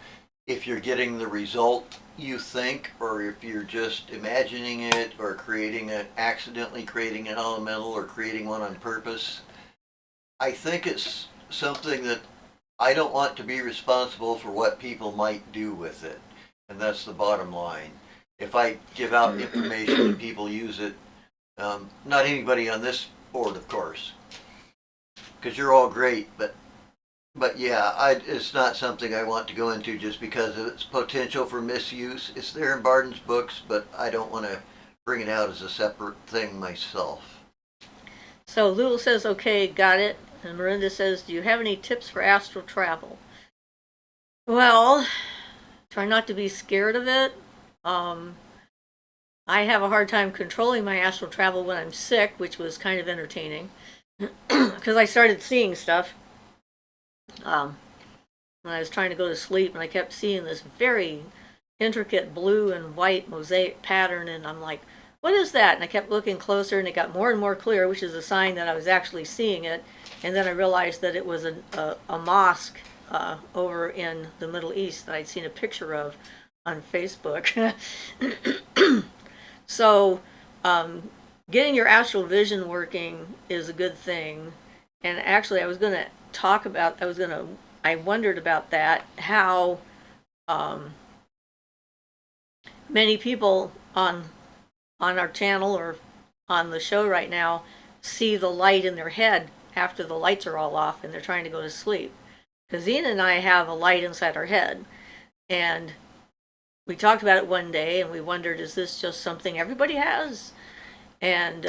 if you're getting the result you think, or if you're just imagining it, or accidentally creating an elemental, or creating one on purpose. I think it's something that I don't want to be responsible for what people might do with it. And that's the bottom line. If I give out information and people use it, not anybody on this board, of course, because you're all great, but yeah, it's not something I want to go into just because of its potential for misuse. It's there in Barden's books, but I don't want to bring it out as a separate thing myself. So Lul says, okay, got it. And Miranda says, do you have any tips for astral travel? Well, try not to be scared of it. I have a hard time controlling my astral travel when I'm sick, which was kind of entertaining because I started seeing stuff when I was trying to go to sleep, and I kept seeing this very intricate blue and white mosaic pattern, and I'm like, what is that? And I kept looking closer, and it got more and more clear, which is a sign that I was actually seeing it. And then I realized that it was a mosque over in the Middle East that I'd seen a picture of on Facebook. So, getting your astral vision working is a good thing. And actually, I wondered about that, how many people on our channel or on the show right now see the light in their head after the lights are all off and they're trying to go to sleep. Because Zena and I have a light inside our head, and we talked about it one day, and we wondered, is this just something everybody has? And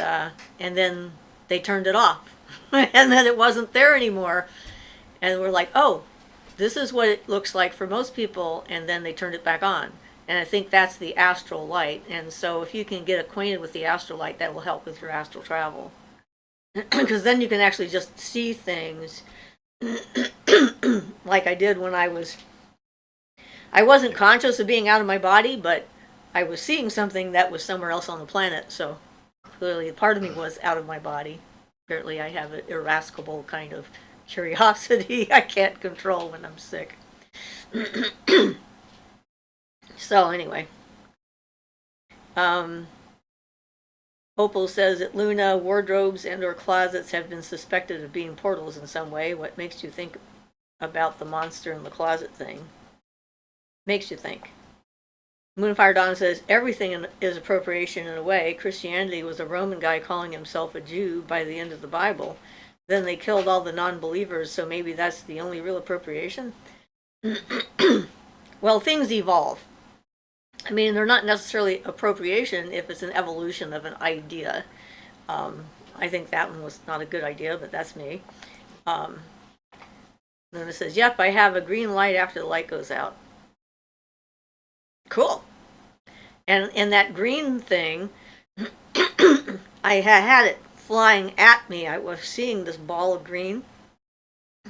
then they turned it off, and then it wasn't there anymore. And we're like, oh, this is what it looks like for most people, and then they turned it back on. And I think that's the astral light. And so if you can get acquainted with the astral light, that will help with your astral travel. Because then you can actually just see things like I did when I wasn't conscious of being out of my body, but I was seeing something that was somewhere else on the planet. So clearly part of me was out of my body. Apparently I have an irascible kind of curiosity I can't control when I'm sick. So anyway, Opal says that Luna, wardrobes and or closets have been suspected of being portals in some way. What makes you think about the monster in the closet thing? Makes you think. Moonfire Dawn says everything is appropriation in a way. Christianity was a Roman guy calling himself a Jew by the end of the Bible. Then they killed all the non-believers, so maybe that's the only real appropriation. Well, things evolve. I mean, they're not necessarily appropriation if it's an evolution of an idea. I think that one was not a good idea, but that's me. Then it says, yep, I have a green light after the light goes out. Cool. And that green thing, I had it flying at me. I was seeing this ball of green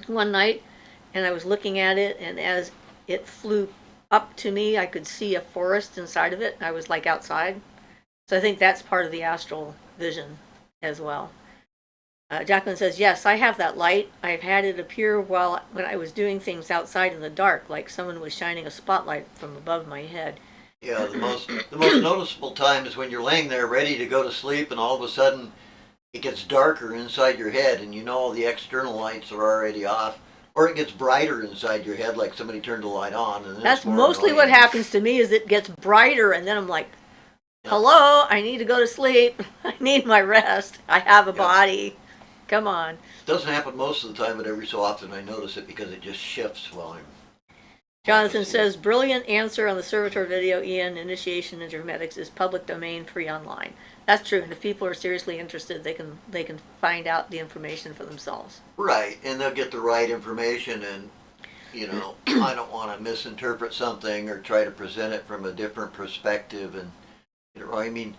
one night, and I was looking at it, and as it flew up to me, I could see a forest inside of it. I was like outside. So I think that's part of the astral vision as well. Jacqueline says, yes, I have that light. I've had it appear when I was doing things outside in the dark, like someone was shining a spotlight from above my head. Yeah, the most noticeable time is when you're laying there ready to go to sleep, and all of a sudden it gets darker inside your head, and you know all the external lights are already off. Or it gets brighter inside your head, like somebody turned the light on. And that's mostly what happens to me, is it gets brighter, and then I'm like, hello, I need to go to sleep. I need my rest. I have a body. Come on. It doesn't happen most of the time, but every so often I notice it because it just shifts while I'm... Jonathan says, brilliant answer on the servitor video, Ian. Initiation into hermetics is public domain, free online. That's true, and if people are seriously interested, they can find out the information for themselves. Right, and they'll get the right information, and I don't want to misinterpret something or try to present it from a different perspective, and I mean,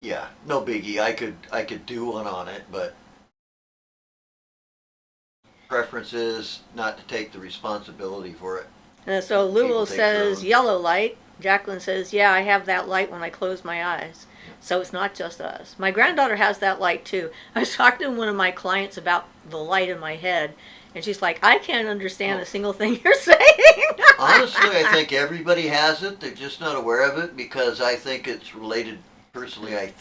yeah, no biggie. I could do one on it, but preference is not to take the responsibility for it. So Lulu says yellow light. Jacqueline says, yeah, I have that light when I close my eyes. So it's not just us. My granddaughter has that light too. I was talking to one of my clients about the light in my head, and she's like, I can't understand a single thing you're saying. Honestly, I think everybody has it. They're just not aware of it, because I think it's related, personally, I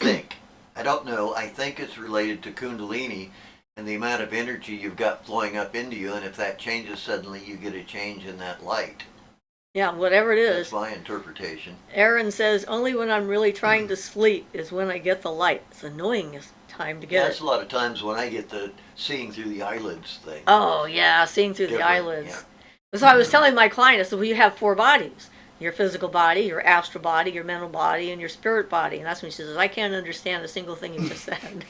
don't know, I think it's related to Kundalini, and the amount of energy you've got flowing up into you, and if that changes suddenly, you get a change in that light. Yeah, whatever it That's is. my interpretation. Aaron says, only when I'm really trying to sleep is when I get the light. It's annoying time to get That's it. a lot of times when I get the seeing through the eyelids thing. Oh, yeah, seeing through the Different, eyelids. So I was telling my client, I said, well, you have 4 bodies. Your physical body, your astral body, your mental body, and your spirit body. And that's when she says, I can't understand a single thing you just said.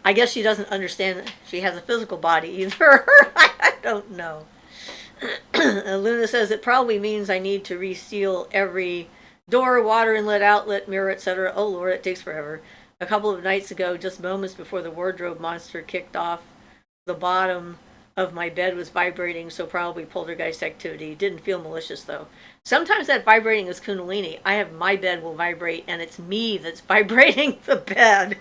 I guess she doesn't understand that she has a physical body either. I don't know. Luna says, it probably means I need to reseal every door, water inlet, outlet, mirror, etc. Oh, Lord, it takes forever. A couple of nights ago, just moments before the wardrobe monster kicked off, the bottom of my bed was vibrating, so probably poltergeist activity. Didn't feel malicious, though. Sometimes that vibrating is kundalini. I have my bed will vibrate, and it's me that's vibrating the bed.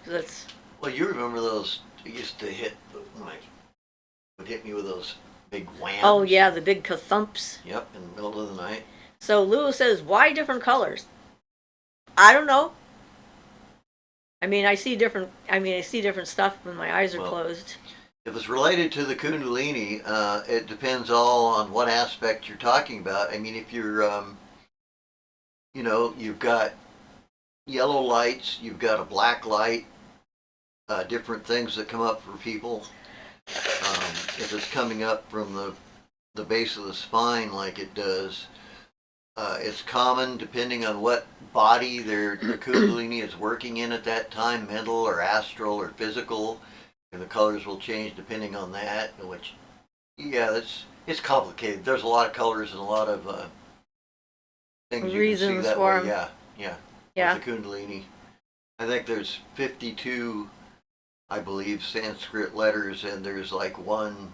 That's... Well, you remember those, it used to hit, would hit me with those big whams. Oh, yeah, the big kathumps. Yep, in the middle of the night. So Lou says, why different colors? I don't know. I see different stuff when my eyes are closed. If it's related to the kundalini, it depends all on what aspect you're talking about. I mean, if you're, you've got yellow lights, you've got a black light, different things that come up for people. If it's coming up from the base of the spine like it does, it's common depending on what body their kundalini is working in at that time, mental or astral or physical, and the colors will change depending on that. Which, yeah, it's complicated. There's a lot of colors and a lot of things you can see that way. Yeah. With the kundalini, I think there's 52, I believe, Sanskrit letters, and there's like one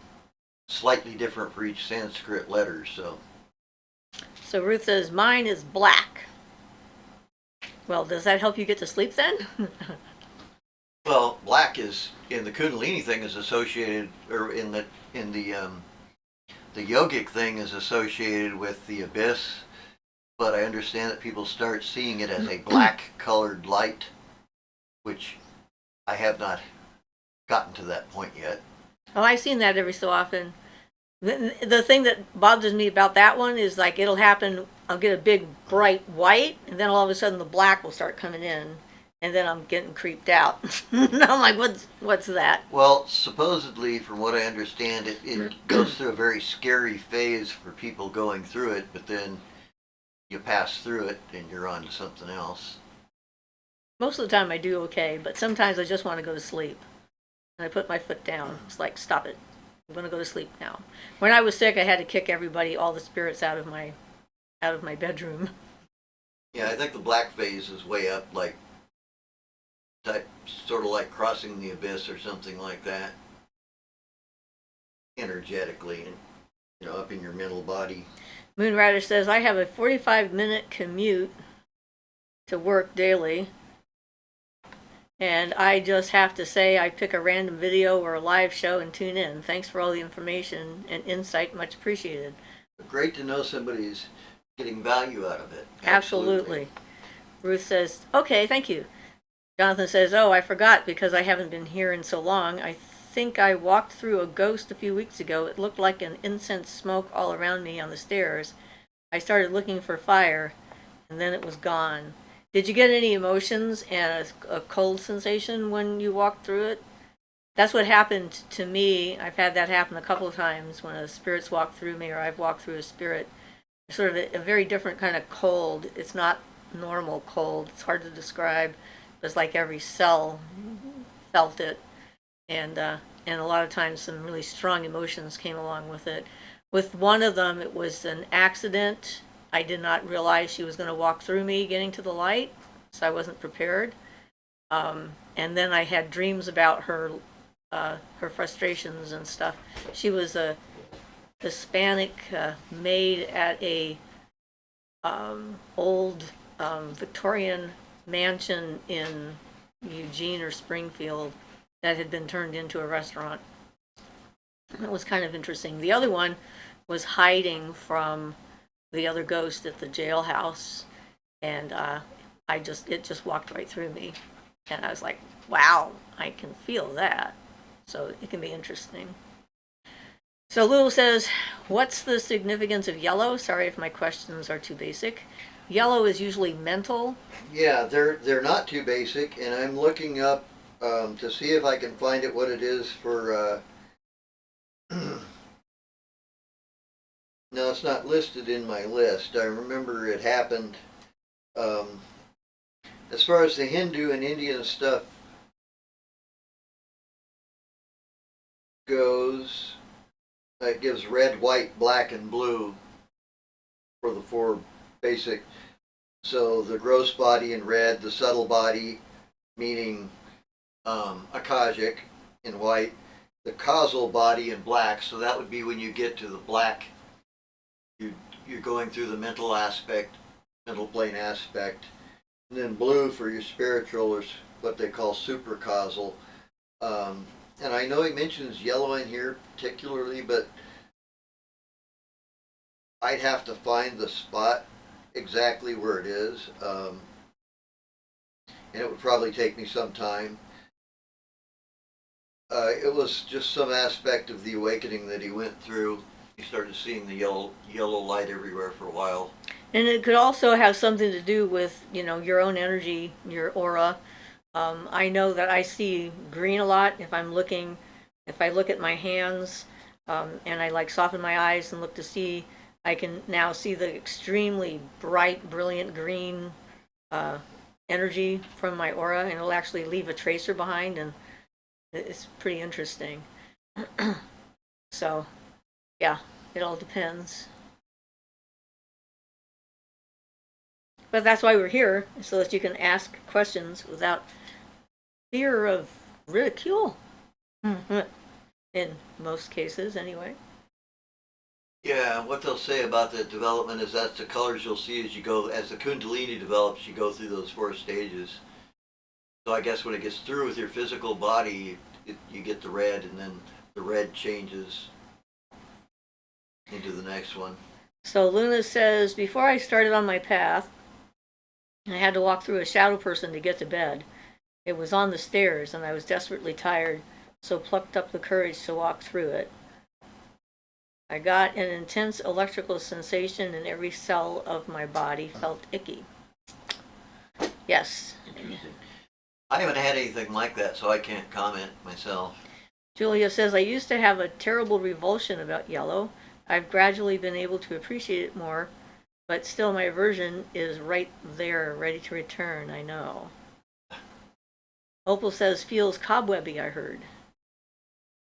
slightly different for each Sanskrit letter. So Ruth says, mine is black. Well, does that help you get to sleep then? Well, black is in the kundalini thing is associated, or in the yogic thing is associated with the abyss. But I understand that people start seeing it as a black colored light, which I have not gotten to that point yet. Oh, I've seen that every so often. The thing that bothers me about that one is like it'll happen, I'll get a big bright white, and then all of a sudden the black will start coming in, and then I'm getting creeped out. And I'm like, what's that? Well, supposedly, from what I understand, it goes through a very scary phase for people going through it, but then you pass through it and you're on to something else. Most of the time I do okay, but sometimes I just want to go to sleep. And I put my foot down. It's like, stop it. I'm going to go to sleep now. When I was sick, I had to kick everybody, all the spirits out of my bedroom. Yeah, I think the black phase is way up, like sort of like crossing the abyss or something like that, energetically, and up in your mental body. Moonrider says, I have a 45-minute commute to work daily, and I just have to say I pick a random video or a live show and tune in. Thanks for all the information and insight. Much appreciated. Great to know somebody's getting value out of it. Absolutely. Ruth says, okay, thank you. Jonathan says, oh, I forgot because I haven't been here in so long. I think I walked through a ghost a few weeks ago. It looked like an incense smoke all around me on the stairs. I started looking for fire, and then it was gone. Did you get any emotions and a cold sensation when you walked through it? That's what happened to me. I've had that happen a couple of times when a spirit's walked through me or I've walked through a spirit. It's sort of a very different kind of cold. It's not normal cold. It's hard to describe. It's like every cell felt it. And a lot of times some really strong emotions came along with it. With one of them, it was an accident. I did not realize she was going to walk through me getting to the light, so I wasn't prepared. And then I had dreams about her frustrations and stuff. She was a Hispanic maid at a old Victorian mansion in Eugene or Springfield that had been turned into a restaurant. It was kind of interesting. The other one was hiding from the other ghost at the jailhouse, and it just walked right through me, and I was like, wow. I can feel that. So it can be interesting. So Lulu says, what's the significance of yellow? Sorry if my questions are too basic. Yellow is usually mental. Yeah, they're not too basic, and I'm looking up to see if I can find it what it is for. No, it's not listed in my list. I remember it happened. Um, as far as the Hindu and Indian stuff goes, it gives red, white, black, and blue for the four basic. So the gross body in red, the subtle body, meaning Akashic in white, the causal body in black. So that would be when you get to the black, you're going through the mental aspect, mental plane aspect. And then blue for your spiritual, or what they call supercausal. And I know he mentions yellow in here particularly, but I'd have to find the spot exactly where it is. And it would probably take me some time. It was just some aspect of the awakening that he went through. He started seeing the yellow light everywhere for a while. And it could also have something to do with, your own energy, your aura. I know that I see green a lot if I look at my hands, and I soften my eyes and look to see, I can now see the extremely bright, brilliant green energy from my aura, and it'll actually leave a tracer behind, and it's pretty interesting. So, yeah, it all depends. But that's why we're here, so that you can ask questions without fear of ridicule. In most cases, anyway. Yeah, what they'll say about the development is that's the colors you'll see as you go, as the Kundalini develops, you go through those four stages. So I guess when it gets through with your physical body, you get the red, and then the red changes into the next one. So Luna says, before I started on my path, I had to walk through a shadow person to get to bed. It was on the stairs, and I was desperately tired, so plucked up the courage to walk through it. I got an intense electrical sensation, and every cell of my body felt icky. Yes. Interesting. I haven't had anything like that, so I can't comment myself. Julia says, I used to have a terrible revulsion about yellow. I've gradually been able to appreciate it more, but still my aversion is right there, ready to return, I know. Opal says, feels cobwebby, I heard.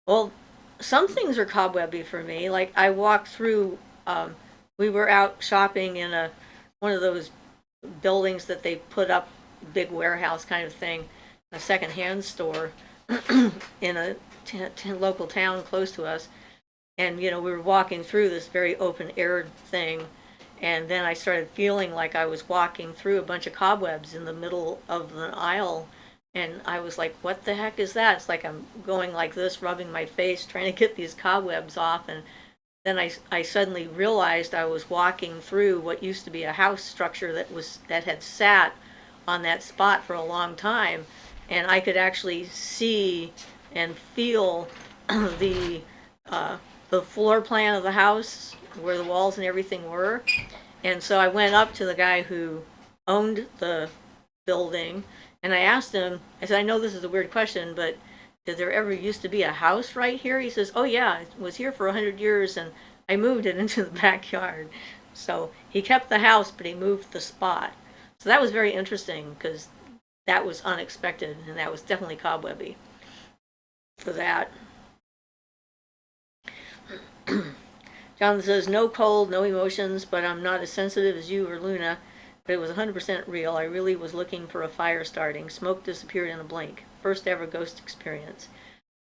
Well, some things are cobwebby for me. Like I walked through, we were out shopping in one of those buildings that they put up, big warehouse kind of thing, a second-hand store in a local town close to us. And, we were walking through this very open-air thing, and then I started feeling like I was walking through a bunch of cobwebs in the middle of the aisle. And I was like, what the heck is that? It's like I'm going like this, rubbing my face, trying to get these cobwebs off. And then I suddenly realized I was walking through what used to be a house structure that had sat on that spot for a long time. And I could actually see and feel the floor plan of the house, where the walls and everything were. And so I went up to the guy who owned the building, and I asked him, I said, I know this is a weird question, but did there ever used to be a house right here? He says, oh yeah, it was here for 100 years, and I moved it into the backyard. So he kept the house, but he moved the spot. So that was very interesting, because that was unexpected, and that was definitely cobwebby for that. Jonathan says, no cold, no emotions, but I'm not as sensitive as you or Luna. But it was 100% real. I really was looking for a fire starting. Smoke disappeared in a blink. First ever ghost experience.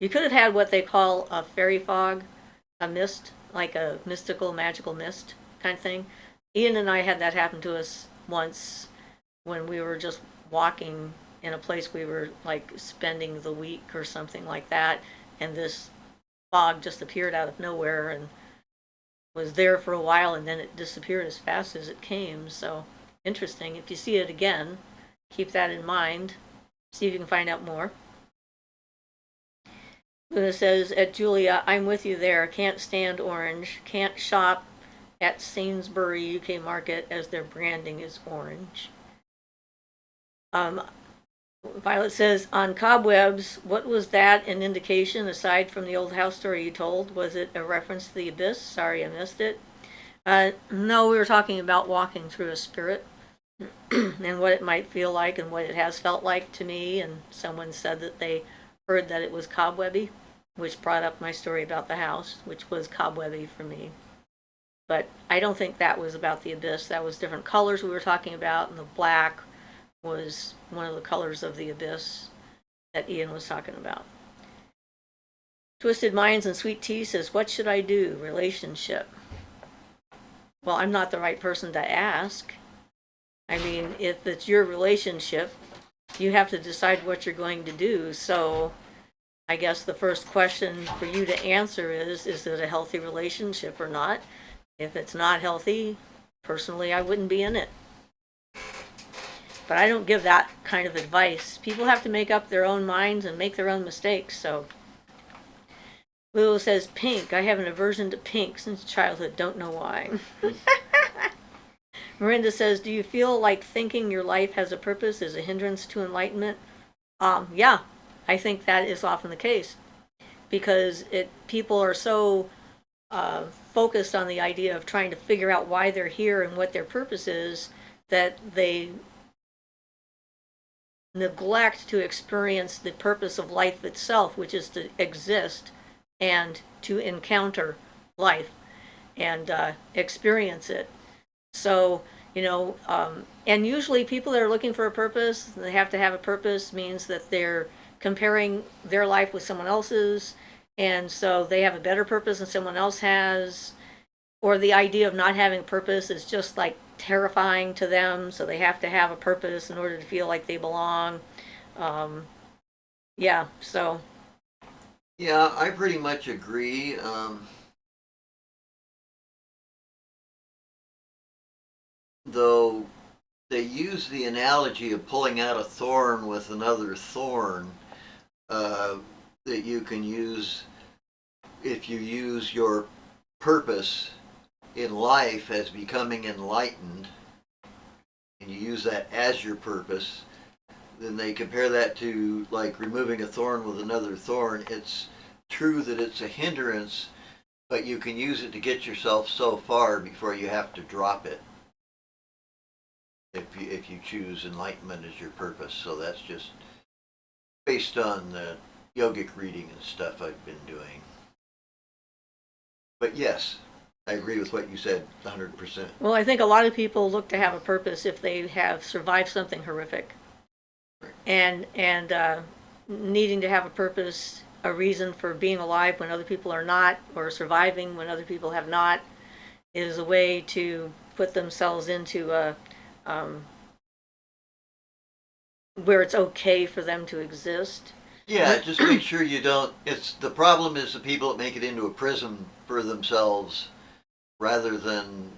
You could have had what they call a fairy fog, a mist, like a mystical, magical mist kind of thing. Ian and I had that happen to us once when we were just walking in a place we were spending the week or something like that, and this fog just appeared out of nowhere and was there for a while, and then it disappeared as fast as it came. So interesting. If you see it again, keep that in mind. See if you can find out more. Luna says, at Julia, I'm with you there. Can't stand orange. Can't shop at Sainsbury UK Market as their branding is orange. Violet says, on Cobwebs, what was that an indication aside from the old house story you told? Was it a reference to the abyss? Sorry, I missed it. No, we were talking about walking through a spirit and what it might feel like and what it has felt like to me. And someone said that they heard that it was cobwebby, which brought up my story about the house, which was cobwebby for me. But I don't think that was about the abyss. That was different colors we were talking about, and the black was one of the colors of the abyss that Ian was talking about. Twisted Minds and Sweet Tea says, what should I do? Relationship. Well, I'm not the right person to ask. I mean, if it's your relationship, you have to decide what you're going to do. So I guess the first question for you to answer is it a healthy relationship or not? If it's not healthy, personally, I wouldn't be in it. But I don't give that kind of advice. People have to make up their own minds and make their own mistakes. So Lulu says, pink. I have an aversion to pink since childhood. Don't know why. Miranda says, do you feel like thinking your life has a purpose is a hindrance to enlightenment? Yeah, I think that is often the case. Because people are so focused on the idea of trying to figure out why they're here and what their purpose is that they neglect to experience the purpose of life itself, which is to exist and to encounter life and experience it. So, and usually people that are looking for a purpose, they have to have a purpose, means that they're comparing their life with someone else's, and so they have a better purpose than someone else has, or the idea of not having a purpose is just like terrifying to them, so they have to have a purpose in order to feel like they belong. Yeah, so. Yeah, I pretty much agree. Though they use the analogy of pulling out a thorn with another thorn, that you can use if you use your purpose in life as becoming enlightened, and you use that as your purpose, then they compare that to like removing a thorn with another thorn. It's true that it's a hindrance, but you can use it to get yourself so far before you have to drop it. If you choose enlightenment as your purpose. So that's just based on the yogic reading and stuff I've been doing. But yes, I agree with what you said 100%. Well, I think a lot of people look to have a purpose if they have survived something horrific. And needing to have a purpose, a reason for being alive when other people are not, or surviving when other people have not, is a way to put themselves into a where it's okay for them to exist. Yeah, just make sure you don't. The problem is the people that make it into a prison for themselves, rather than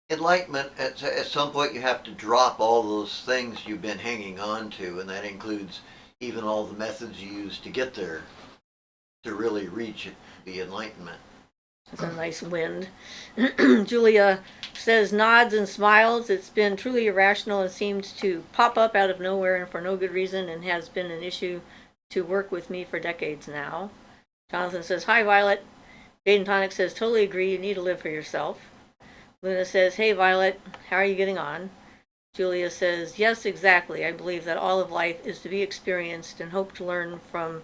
enlightenment. At some point, you have to drop all those things you've been hanging on to, and that includes even all the methods you use to get there, to really reach the enlightenment. It's a nice wind. Julia says, nods and smiles. It's been truly irrational and seems to pop up out of nowhere and for no good reason, and has been an issue to work with me for decades now. Jonathan says, hi, Violet. Jaden Tonic says, totally agree. You need to live for yourself. Luna says, hey, Violet. How are you getting on? Julia says, yes, exactly. I believe that all of life is to be experienced and hope to learn from,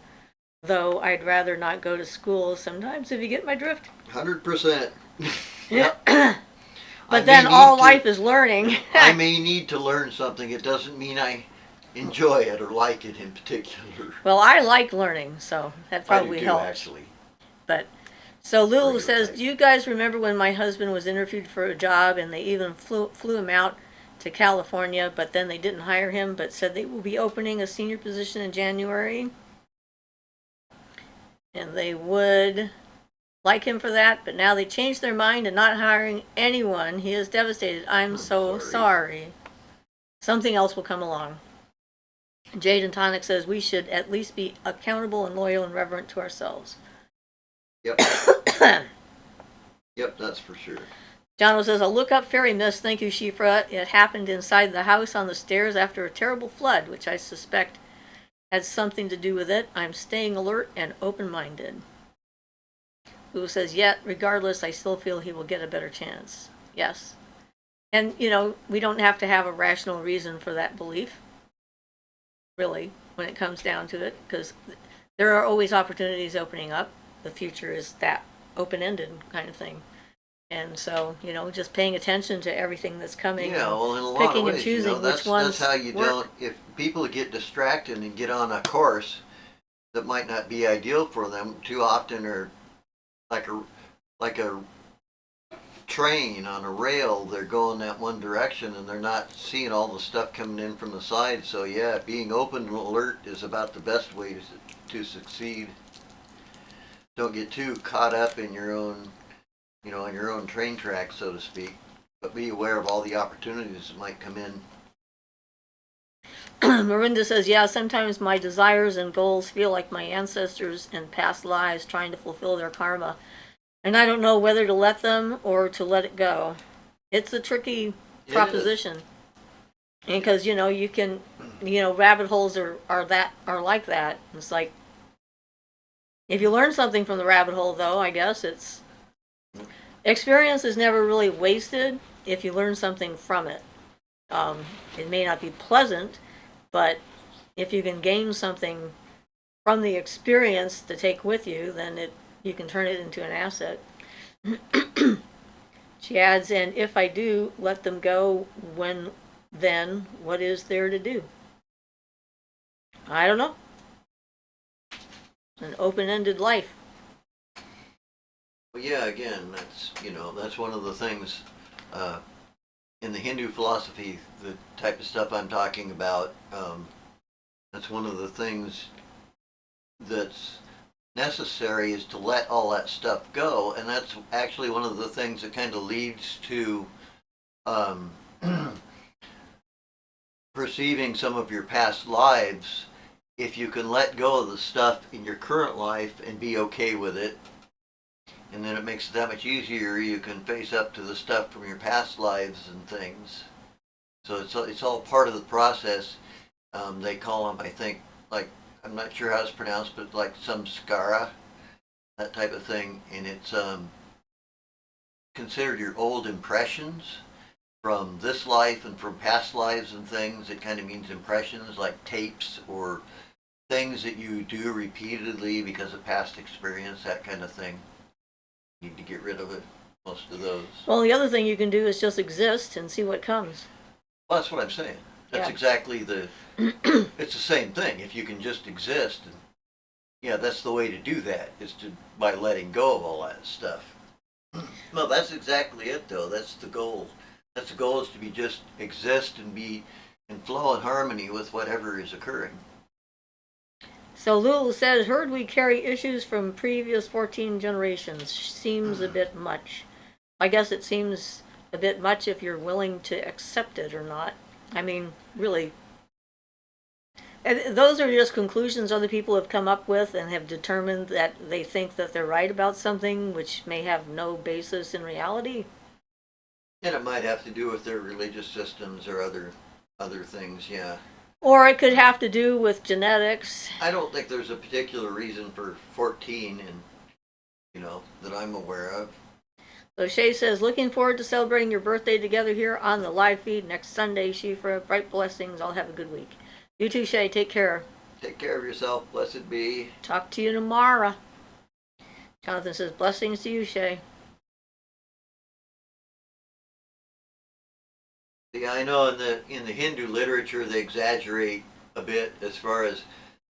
though I'd rather not go to school sometimes, if you get my drift. 100%. Yep. But then all life is learning. I may need to learn something. It doesn't mean I enjoy it or like it in particular. Well, I like learning, so that probably I do too, helps. actually. But so Lulu says, do you guys remember when my husband was interviewed for a job and they even flew him out to California, but then they didn't hire him, but said they will be opening a senior position in January? And they would like him for that, but now they changed their mind and not hiring anyone. He is devastated. I'm so sorry. Something else will come along. Jade and Tonic says we should at least be accountable and loyal and reverent to ourselves. Yep. Yep, that's for sure. Jono says, I'll look up fairy mist. Thank you, Siofra. It happened inside the house on the stairs after a terrible flood, which I suspect had something to do with it. I'm staying alert and open-minded. Lulu says, yet, regardless, I still feel he will get a better chance. Yes. And, we don't have to have a rational reason for that belief, really, when it comes down to it, because there are always opportunities opening up. The future is that open-ended kind of thing. And so, just paying attention to everything that's coming. Yeah, well, in a lot picking of ways, and choosing which ones that's how you work. don't. If people get distracted and get on a course that might not be ideal for them, too often are like a train on a rail. They're going that one direction and they're not seeing all the stuff coming in from the side. So yeah, being open and alert is about the best way to succeed. Don't get too caught up in your own, on your own train track, so to speak, but be aware of all the opportunities that might come in. Marinda says, yeah, sometimes my desires and goals feel like my ancestors in past lives trying to fulfill their karma. And I don't know whether to let them or to let it go. It's a tricky proposition. Because, you can, rabbit holes are like that. It's like, if you learn something from the rabbit hole, though, I guess it's, experience is never really wasted if you learn something from it. It may not be pleasant, but if you can gain something from the experience to take with you, then you can turn it into an asset. She adds, and if I do let them go, then what is there to do? I don't know. An open-ended life. Well, yeah, again, that's one of the things in the Hindu philosophy, the type of stuff I'm talking about. That's one of the things that's necessary, is to let all that stuff go, and that's actually one of the things that kind of leads to perceiving some of your past lives. If you can let go of the stuff in your current life and be okay with it, and then it makes it that much easier. You can face up to the stuff from your past lives and things. So it's all part of the process. They call them, I think, like, I'm not sure how it's pronounced, but like samskara, that type of thing. And it's considered your old impressions from this life and from past lives and things. It kind of means impressions like tapes or things that you do repeatedly because of past experience, that kind of thing. Need to get rid of it, most of those. Well, the other thing you can do is just exist and see what comes. Well, that's what I'm saying. That's exactly it's the same thing. If you can just exist, and yeah, that's the way to do that, is by letting go of all that stuff. No, that's exactly it, though. That's the goal. That's the goal, is to be just exist and be in flow and harmony with whatever is occurring. So Lulu says, heard we carry issues from previous 14 generations. Seems a bit much. I guess it seems a bit much if you're willing to accept it or not. I mean, really. Those are just conclusions other people have come up with and have determined that they think that they're right about something, which may have no basis in reality. And it might have to do with their religious systems or other things, yeah. Or it could have to do with genetics. I don't think there's a particular reason for 14, that I'm aware of. So Shay says, looking forward to celebrating your birthday together here on the live feed next Sunday. Siofra, bright blessings. I'll have a good week. You too, Shay. Take care. Take care of yourself. Blessed be. Talk to you tomorrow. Jonathan says, blessings to you, Shay. Yeah, I know in the Hindu literature they exaggerate a bit as far as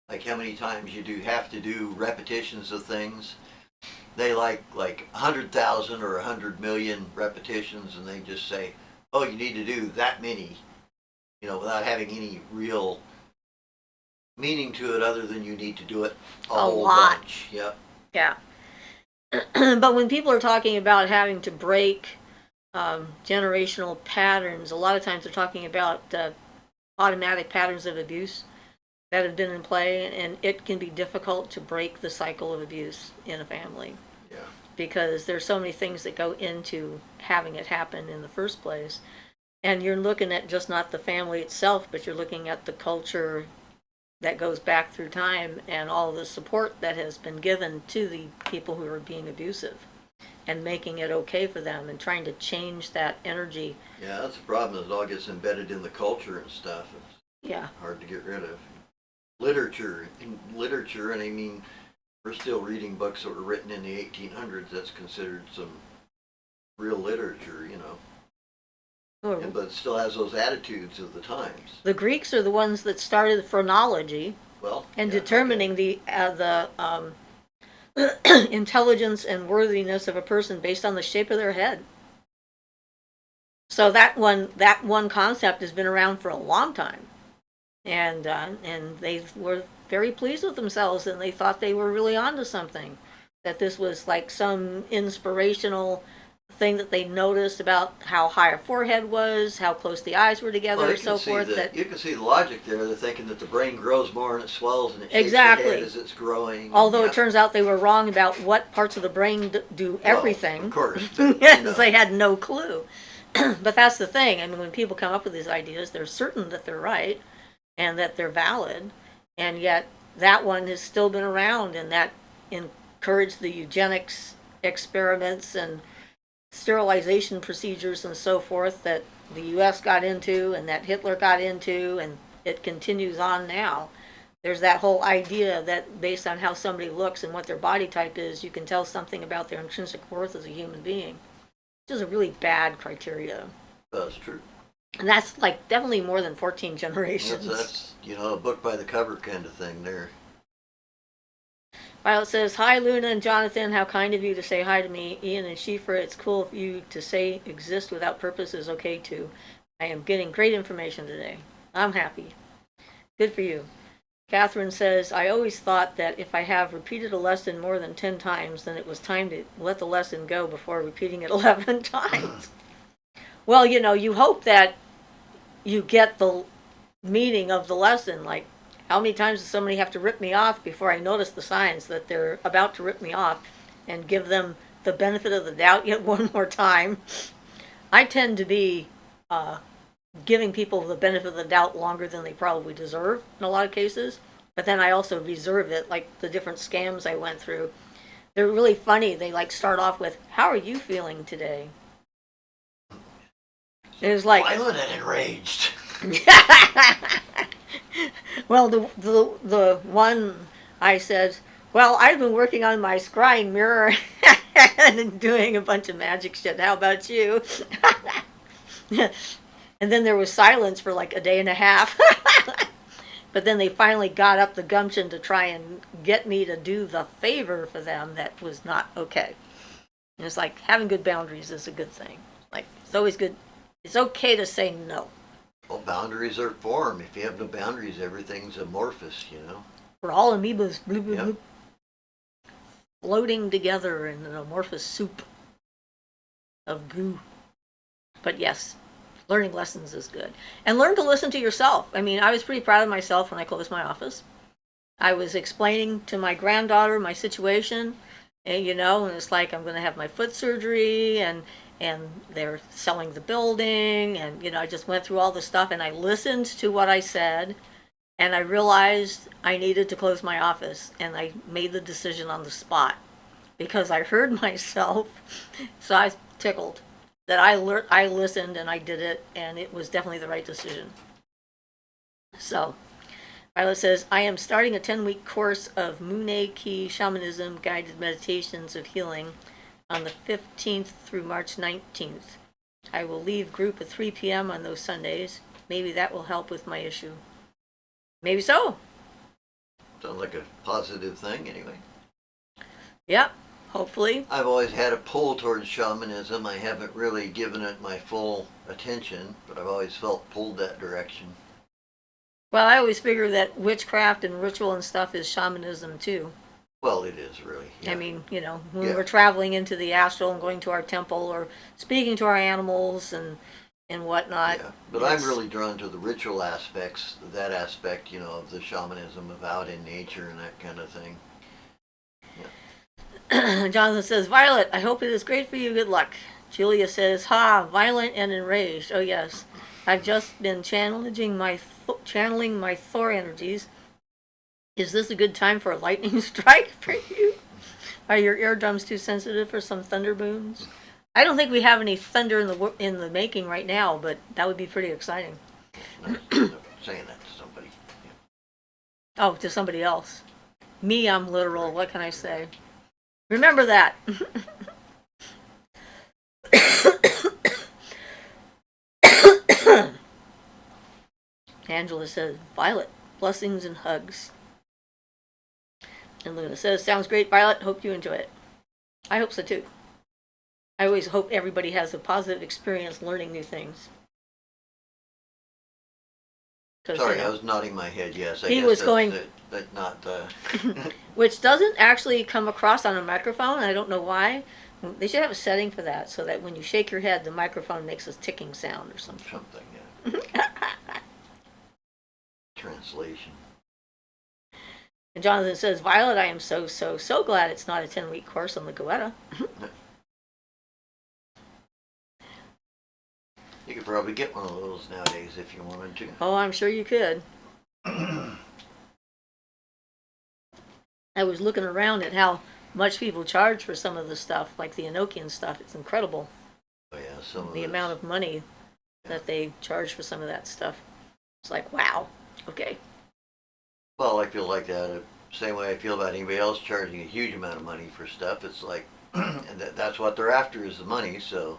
like how many times you do have to do repetitions of things. They like 100,000 or 100 million repetitions, and they just say, oh, you need to do that many, without having any real meaning to it other than you need to do it a whole lot. Bunch. Yep. Yeah. But when people are talking about having to break generational patterns, a lot of times they're talking about automatic patterns of abuse. that have been in play, and it can be difficult to break the cycle of abuse in a family. Yeah. Because there's so many things that go into having it happen in the first place. And you're looking at just not the family itself, but you're looking at the culture that goes back through time and all the support that has been given to the people who are being abusive and making it okay for them and trying to change that energy. Yeah, that's the problem. It all gets embedded in the culture and stuff. It's Yeah. hard to get rid of. Literature, and I mean, we're still reading books that were written in the 1800s. That's considered some real literature, you know. But it still has those attitudes of the times. The Greeks are the ones that started phrenology. Well, and yeah, determining okay. the intelligence and worthiness of a person based on the shape of their head. So that one concept has been around for a long time, and they were very pleased with themselves, and they thought they were really onto something. That this was like some inspirational thing that they noticed about how high a forehead was, how close the eyes were together, Well, and so forth. That you can see the logic there. They're thinking that the brain grows more and it swells and it shakes exactly the head as it's growing. Although yeah. it turns out they were wrong about what parts of the brain do everything. Well, of course. But, Yes, they had no clue. But that's the thing. I mean, when people come up with these ideas, they're certain that they're right and that they're valid, and yet that one has still been around, and that encouraged the eugenics experiments and sterilization procedures and so forth that the U.S. got into and that Hitler got into, and it continues on now. There's that whole idea that based on how somebody looks and what their body type is, you can tell something about their intrinsic worth as a human being, which is a really bad criteria. That's true. And that's like definitely more than 14 generations. That's a book by the cover kind of thing there. Violet says, "Hi Luna and Jonathan, how kind of you to say hi to me. Ian and Siofra, it's cool of you to say exist without purpose is okay too. I am getting great information today. I'm happy. Good for you." Catherine says, "I always thought that if I have repeated a lesson more than 10 times, then it was time to let the lesson go before repeating it 11 times. Well, you hope that you get the meaning of the lesson. Like, how many times does somebody have to rip me off before I notice the signs that they're about to rip me off, and give them the benefit of the doubt yet one more time? I tend to be giving people the benefit of the doubt longer than they probably deserve in a lot of cases, but then I also reserve it, like the different scams I went through. They're really funny. They like start off with, "How are you feeling today?" It was like violent and enraged. Well, the one I said, "Well, I've been working on my scrying mirror and doing a bunch of magic shit. How about you?" And then there was silence for like a day and a half. But then they finally got up the gumption to try and get me to do the favor for them that was not okay. And it's like having good boundaries is a good thing. Like, it's always good. It's okay to say no. Well, boundaries are form. If you have no boundaries, everything's amorphous, We're all amoebas bloop, bloop, Yep. bloop, floating together in an amorphous soup of goo. But yes, learning lessons is good. And learn to listen to yourself. I mean, I was pretty proud of myself when I closed my office. I was explaining to my granddaughter my situation, and and it's like, I'm going to have my foot surgery, and they're selling the building, and I just went through all the stuff, and I listened to what I said, and I realized I needed to close my office, and I made the decision on the spot because I heard myself. So I was tickled that I listened and I did it, and it was definitely the right decision. So Violet says, "I am starting a 10-week course of Mune Key Shamanism guided meditations of healing on the 15th through March 19th. I will leave group at 3 p.m. on those Sundays. Maybe that will help with my issue." Maybe so. Sounds like a positive thing, anyway. Yep, hopefully. I've always had a pull towards shamanism. I haven't really given it my full attention, but I've always felt pulled that direction. Well, I always figure that witchcraft and ritual and stuff is shamanism too. Well, it is really. Yeah. I mean, when we're traveling into the astral and going to our temple or speaking to our animals and and whatnot. Yeah, but Yes. I'm really drawn to the ritual aspects, that aspect, of the shamanism of out in nature and that kind of thing. Jonathan says, Violet, I hope it is great for you. Good luck. Julia says, ha, violent and enraged. Oh, yes. I've just been channeling my Thor energies. Is this a good time for a lightning strike for you? Are your eardrums too sensitive for some thunder booms? I don't think we have any thunder in the making right now, but that would be pretty exciting. No, saying that to somebody. Oh, to somebody else. Me, I'm literal. What can I say? Remember that. Angela says, Violet, blessings and hugs. And Luna says, sounds great, Violet. Hope you enjoy it. I hope so too. I always hope everybody has a positive experience learning new things. Sorry, I was nodding my head. Yes, I he guess was that's going, but not. which doesn't actually come across on a microphone. I don't know why. They should have a setting for that, so that when you shake your head, the microphone makes a ticking sound or something. Something, yeah. Translation. And Jonathan says, Violet, I am so glad it's not a 10-week course on the Goetta. You could probably get one of those nowadays if you wanted to. Oh, I'm sure you could. I was looking around at how much people charge for some of the stuff, like the Enochian stuff. It's incredible. Oh yeah, some of the amount of money that they charge for some of that stuff. It's like, wow. Okay. Well, I feel like that. Same way I feel about anybody else charging a huge amount of money for stuff. It's like, and that's what they're after is the money. So,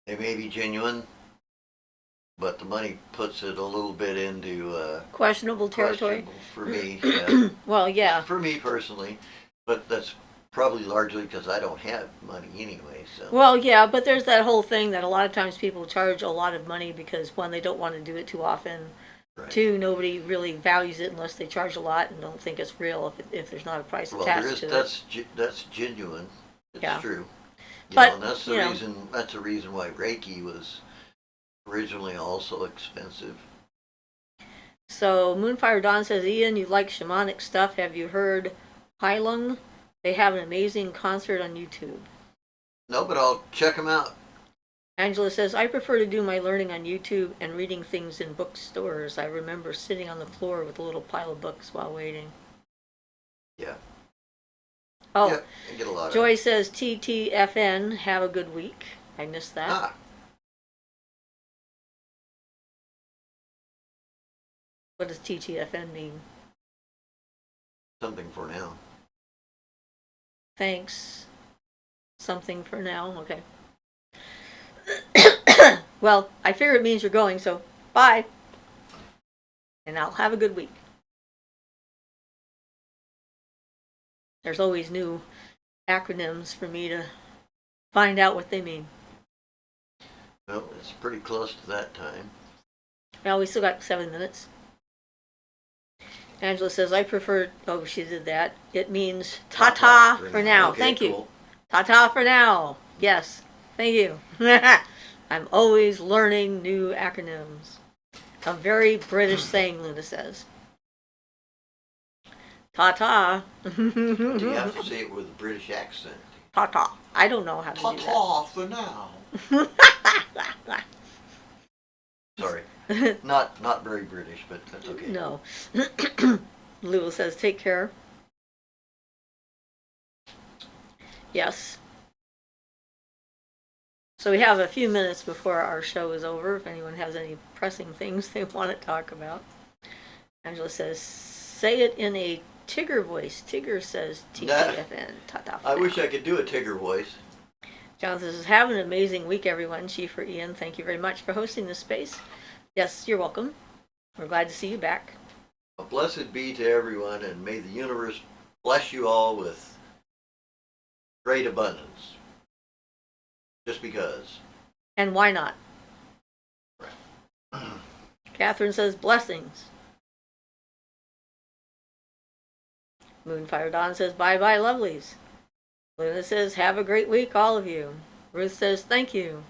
they may be genuine, but the money puts it a little bit into questionable territory for me. Yeah. Well, yeah. For me personally, but that's probably largely because I don't have money anyway. So. Well, yeah, but there's that whole thing that a lot of times people charge a lot of money because one, they don't want to do it too often. Right. Two, nobody really values it unless they charge a lot and don't think it's real if there's not a price attached to it. That's genuine. It's true. But and that's the reason. That's the reason why Reiki was originally also expensive. So Moonfire Dawn says, Ian, you like shamanic stuff. Have you heard Heilung? They have an amazing concert on YouTube. No, but I'll check them out. Angela says, I prefer to do my learning on YouTube and reading things in bookstores. I remember sitting on the floor with a little pile of books while waiting. Yeah. Oh, yeah, I get a lot Joy says, TTFN, have a good week. I missed that. Ah. What does TTFN mean? Something for now. Thanks. Something for now. Okay. Well, I figure it means you're going, so bye. And I'll have a good week. There's always new acronyms for me to find out what they mean. Well, it's pretty close to that time. Well, we still got 7 minutes. Angela says, I prefer... Oh, she did that. It means ta-ta for now. Okay, thank cool. you. Ta-ta for now. Yes. Thank you. I'm always learning new acronyms. A very British saying, Luna says. Ta-ta. Do you have to say it with a British accent? Ta-ta. I don't know how to do that. Ta-ta for now. Sorry. Not very British, but that's okay. No. Lula says, take care. Yes. So we have a few minutes before our show is over, if anyone has any pressing things they want to talk about. Angela says, say it in a Tigger voice. Tigger says TTFN. Ta-ta. I wish I could do a Tigger voice. Jonathan says, have an amazing week, everyone. Chief or Ian, thank you very much for hosting this space. Yes, you're welcome. We're glad to see you back. A blessed be to everyone, and may the universe bless you all with great abundance. Just because. And why not? Right. Catherine says, blessings. Moonfire Dawn says, bye-bye, lovelies. Luna says, have a great week, all of you. Ruth says, thank you.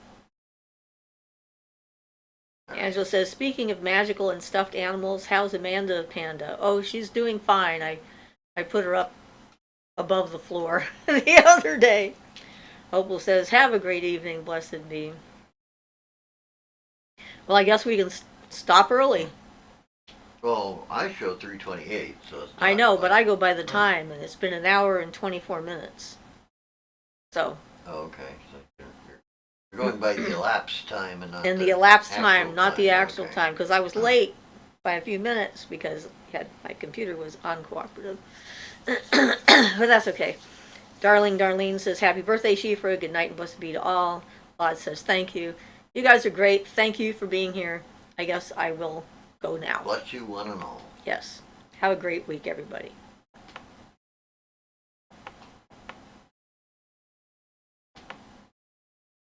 Angela says, speaking of magical and stuffed animals, how's Amanda Panda? Oh, she's doing fine. I put her up above the floor the other day. Opal says, have a great evening, blessed be. Well, I guess we can stop early. Well, I show 3:28, so it's not I know, like, but I go by the time, and it's been an hour and 24 minutes. So. Oh, okay. So you're going by the elapsed time and not And the elapsed actual time, not the actual okay. time, because I was late by a few minutes because my computer was uncooperative. But that's okay. Darlene says, happy birthday, Siofra. Good night and blessed be to all. Laud says, thank you. You guys are great. Thank you for being here. I guess I will go now. Bless you one and all. Yes. Have a great week, everybody.